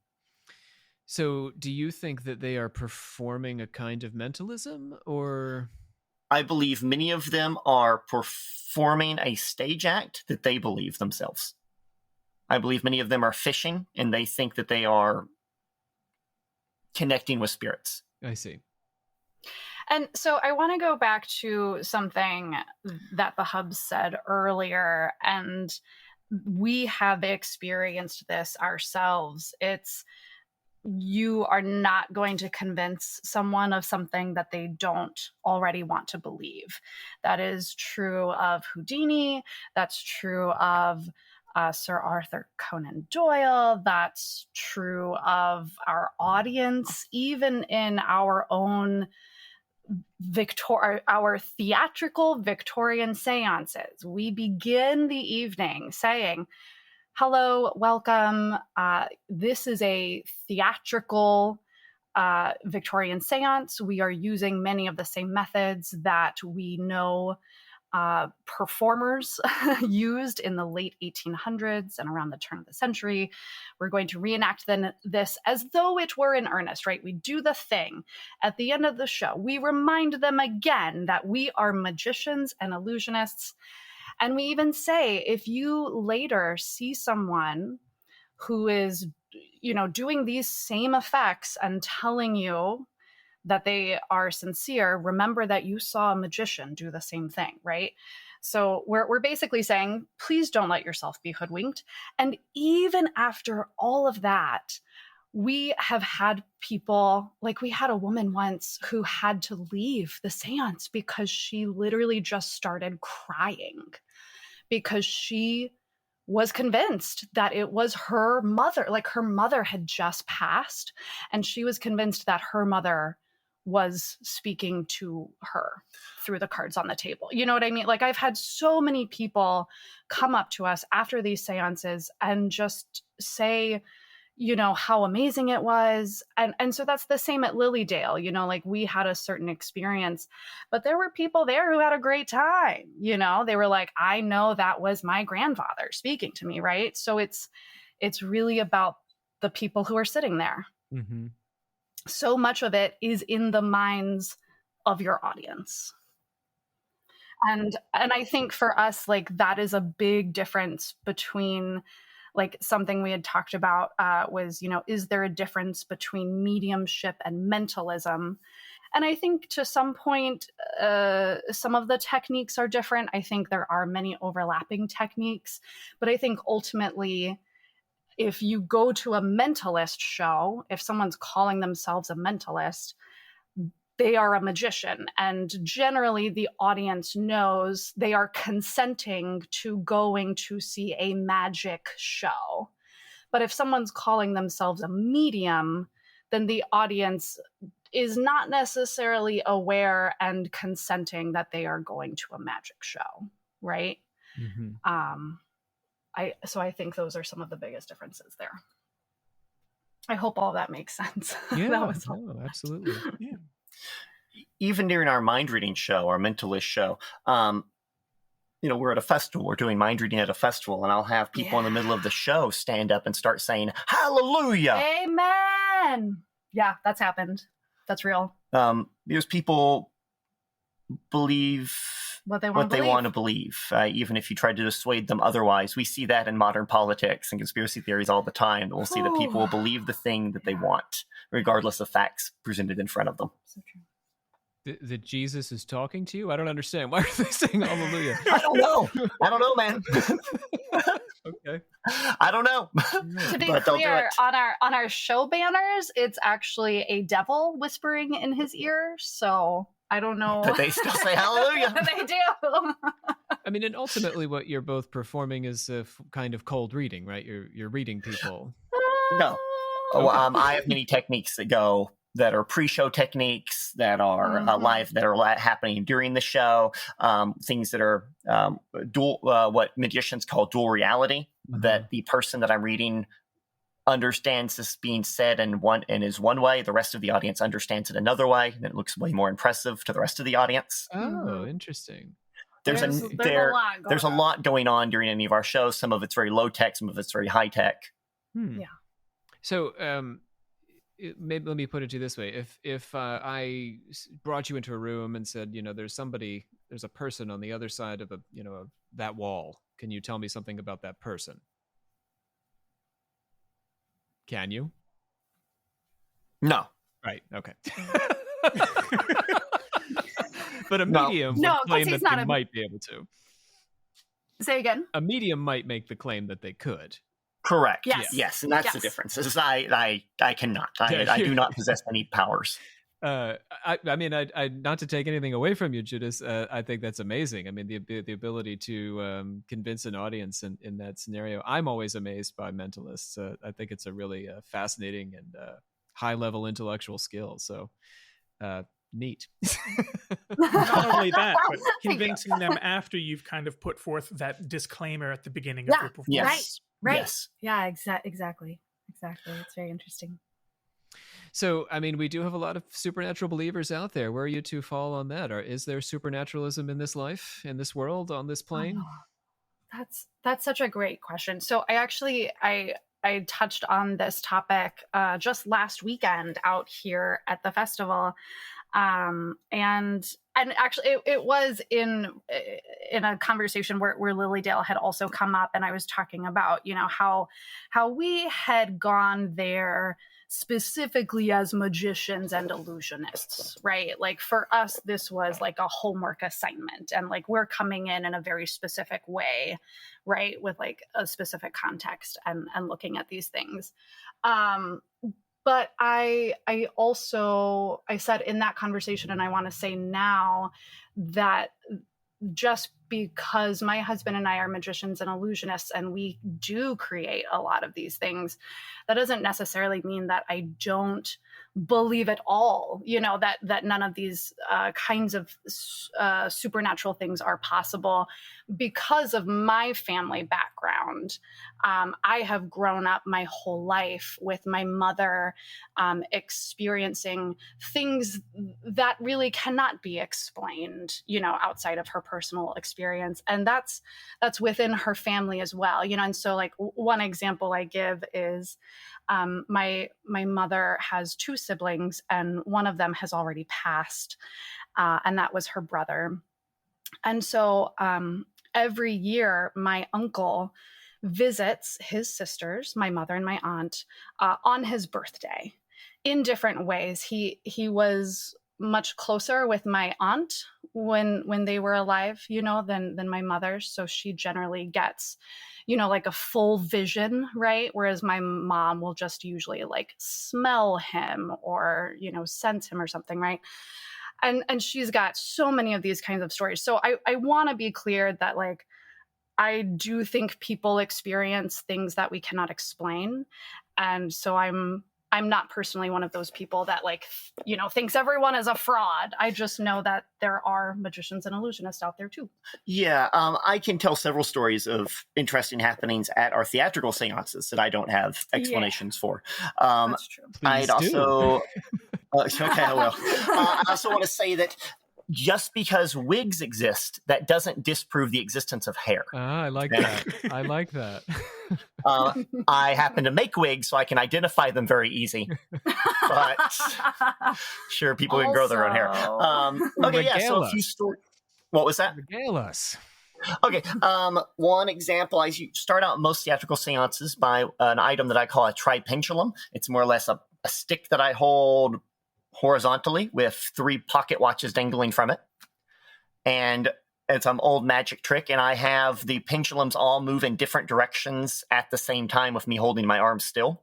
So do you think that they are performing a kind of mentalism, or... I believe many of them are performing a stage act that they believe themselves. I believe many of them are fishing, and they think that they are connecting with spirits. I see. And so I want to go back to something that the Hub said earlier, and we have experienced this ourselves. You are not going to convince someone of something that they don't already want to believe. That is true of Houdini. That's true of Sir Arthur Conan Doyle. That's true of our audience, even in our own our theatrical Victorian seances. We begin the evening saying, hello, welcome. This is a theatrical Victorian seance. We are using many of the same methods that we know performers used in the late 1800s and around the turn of the century. We're going to reenact this as though it were in earnest, right? We do the thing. At the end of the show, we remind them again that we are magicians and illusionists. And we even say, if you later see someone who is, doing these same effects and telling you that they are sincere, remember that you saw a magician do the same thing, right? So we're basically saying, please don't let yourself be hoodwinked. And even after all of that, we have had people, like we had a woman once who had to leave the seance because she literally just started crying because she was convinced that it was her mother, like her mother had just passed, and she was convinced that her mother was speaking to her through the cards on the table. You know what I mean? Like I've had so many people come up to us after these seances and just say, how amazing it was. And so that's the same at Lilydale, like we had a certain experience, but there were people there who had a great time. They were like, I know that was my grandfather speaking to me, right? So it's really about the people who are sitting there. Mm-hmm. So much of it is in the minds of your audience. And I think for us, like, that is a big difference between, like, something we had talked about was, is there a difference between mediumship and mentalism? And I think to some point, some of the techniques are different. I think there are many overlapping techniques, but I think ultimately, if you go to a mentalist show, if someone's calling themselves a mentalist, they are a magician. And generally, the audience knows they are consenting to going to see a magic show. But if someone's calling themselves a medium, then the audience is not necessarily aware and consenting that they are going to a magic show, right? Mm-hmm. So I think those are some of the biggest differences there. I hope all that makes sense. Yeah, That was no, absolutely. Yeah. Even during our mind reading show, our mentalist show, we're at a festival, we're doing mind reading at a festival, and I'll have people in the middle of the show stand up and start saying, "Hallelujah." Amen. Yeah, that's happened. That's real. Because people believe what they want to believe, even if you try to dissuade them otherwise. We see that in modern politics and conspiracy theories all the time. We'll see that people will believe the thing that they want, regardless of facts presented in front of them. So true. That Jesus is talking to you? I don't understand. Why are they saying hallelujah? I don't know, man. Okay. I don't know. To be clear, on our show banners, it's actually a devil whispering in his ear. So I don't know. But they still say hallelujah. They do. I mean, and ultimately what you're both performing is a kind of cold reading, right? You're reading people. No. I have many techniques that are pre-show techniques, that are live, that are happening during the show, things that are dual, what magicians call dual reality, that the person that I'm reading understands this being said in is one way, the rest of the audience understands it another way, and it looks way more impressive to the rest of the audience. Oh, interesting. There's a lot going on during any of our shows. Some of it's very low tech, some of it's very high tech. Yeah. So, maybe let me put it to you this way: if I brought you into a room and said, there's a person on the other side of that wall. Can you tell me something about that person? Can you? No. Right. Okay. But a medium would claim that they might be able to. Say again. A medium might make the claim that they could. Correct. Yes. And that's the difference. Is I cannot. I do not possess any powers. I mean, I not to take anything away from you, Judas. I think that's amazing. I mean, the ability to convince an audience in that scenario. I'm always amazed by mentalists. I think it's a really fascinating and high level intellectual skill. So neat. Not only that, but convincing them after you've kind of put forth that disclaimer at the beginning of your performance. Yes. Right. Yes. Yeah, exactly. It's very interesting. So, I mean, we do have a lot of supernatural believers out there. Where you two fall on that? Or is there supernaturalism in this life, in this world, on this plane? That's such a great question. So I touched on this topic just last weekend out here at the festival. And actually it was in a conversation where Lilydale had also come up, and I was talking about, how we had gone there specifically as magicians and illusionists, right? Like for us, this was like a homework assignment, and like we're coming in a very specific way, right? With like a specific context and looking at these things. But I said in that conversation, and I want to say now, that just because my husband and I are magicians and illusionists, and we do create a lot of these things, that doesn't necessarily mean that I don't believe at all, that none of these kinds of supernatural things are possible. Because of my family background, I have grown up my whole life with my mother experiencing things that really cannot be explained, outside of her personal experience. And that's within her family as well, and so like one example I give is my mother has 2 siblings, and one of them has already passed, and that was her brother. And so every year, my uncle visits his sisters, my mother and my aunt, on his birthday in different ways. He was much closer with my aunt when they were alive, than my mother. So she generally gets, like a full vision, right? Whereas my mom will just usually like smell him or, sense him or something, right? And she's got so many of these kinds of stories. So I want to be clear that like, I do think people experience things that we cannot explain. And so I'm not personally one of those people that like, thinks everyone is a fraud. I just know that there are magicians and illusionists out there too. Yeah, I can tell several stories of interesting happenings at our theatrical seances that I don't have explanations for. That's true. I'd also... okay, I will. I also want to say that just because wigs exist, that doesn't disprove the existence of hair. I like that. I like that. I happen to make wigs, so I can identify them very easy. But sure, people can grow their own hair. Okay, yeah, so a few stories. What was that? Regale us. Okay, one example, I start out most theatrical seances by an item that I call a tripendulum. It's more or less a stick that I hold horizontally with 3 pocket watches dangling from it. And it's an old magic trick, and I have the pendulums all move in different directions at the same time with me holding my arms still.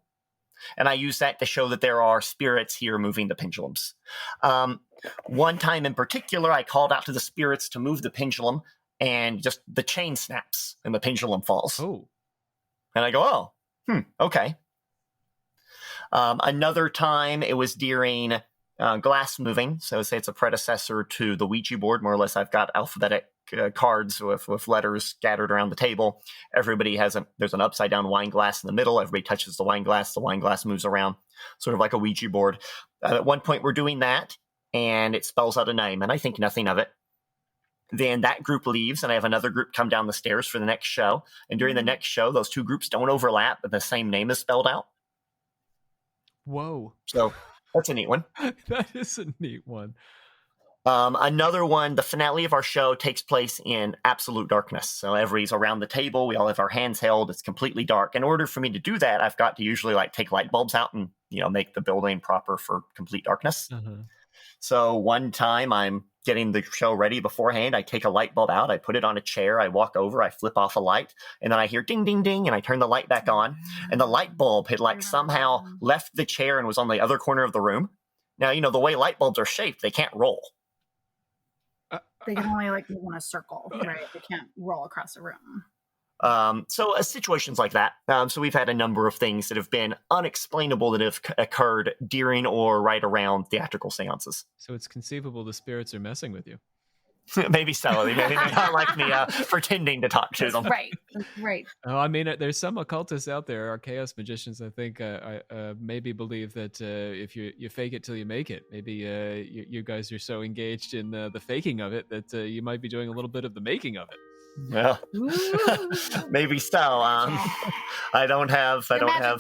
And I use that to show that there are spirits here moving the pendulums. One time in particular, I called out to the spirits to move the pendulum, and just the chain snaps and the pendulum falls. Oh. And I go, okay. Another time, it was during glass moving. So say it's a predecessor to the Ouija board. More or less, I've got alphabetic cards with letters scattered around the table. Everybody there's an upside down wine glass in the middle. Everybody touches the wine glass moves around, sort of like a Ouija board. At one point, we're doing that, and it spells out a name, and I think nothing of it. Then that group leaves, and I have another group come down the stairs for the next show. And during the next show, those 2 groups don't overlap, but the same name is spelled out. Whoa. So that's a neat one. That is a neat one. Another one, the finale of our show takes place in absolute darkness. So everybody's around the table. We all have our hands held. It's completely dark. In order for me to do that, I've got to usually take light bulbs out and, make the building proper for complete darkness. Uh-huh. So one time I'm getting the show ready beforehand. I take a light bulb out. I put it on a chair. I walk over. I flip off a light. And then I hear ding, ding, ding. And I turn the light back on. And the light bulb had somehow left the chair and was on the other corner of the room. Now, the way light bulbs are shaped, they can't roll. They can only move in a circle, right? They can't roll across a room. So situations like that. So we've had a number of things that have been unexplainable that have occurred during or right around theatrical seances. So it's conceivable the spirits are messing with you. Maybe so. They may not like me pretending to talk to them. Right. Oh, I mean, there's some occultists out there, our chaos magicians, I think, maybe believe that if you fake it till you make it, maybe you guys are so engaged in the faking of it that you might be doing a little bit of the making of it. Well, maybe so. I don't have,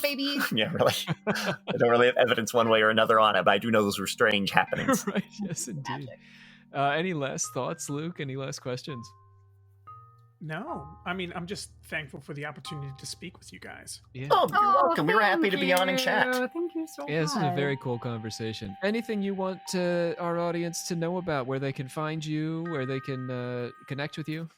baby. Yeah, really. I don't really have evidence one way or another on it, but I do know those were strange happenings. Right. Yes, indeed. Any last thoughts, Luke? Any last questions? No. I mean, I'm just thankful for the opportunity to speak with you guys. Yeah. Oh, you're welcome. We were happy to be on and chat. Thank you so much. Yeah, this is a very cool conversation. Anything you want our audience to know about, where they can find you, where they can connect with you?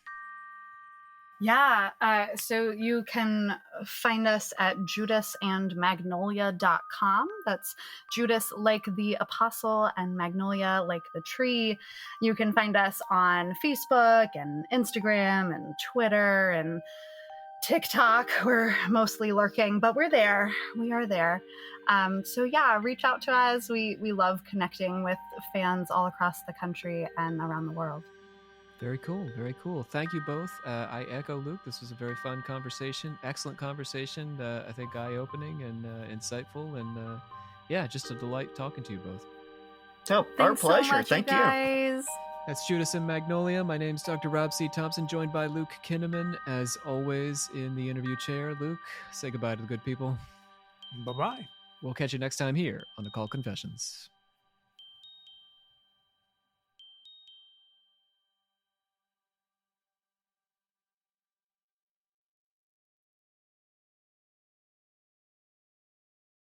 Yeah, so you can find us at judasandmagnolia.com. That's Judas like the apostle and magnolia like the tree. You can find us on Facebook and Instagram and Twitter and TikTok. We're mostly lurking, but we're there. We are there. So yeah, reach out to us. We love connecting with fans all across the country and around the world. Very cool. Very cool. Thank you both. I echo Luke. This was a very fun conversation. Excellent conversation. I think eye-opening and insightful. And yeah, just a delight talking to you both. So, our pleasure. So much, Thank you. Guys. That's Judas and Magnolia. My name's Dr. Rob C. Thompson, joined by Luke Kinnaman, as always, in the interview chair. Luke, say goodbye to the good people. Bye-bye. We'll catch you next time here on the Cult Confessions.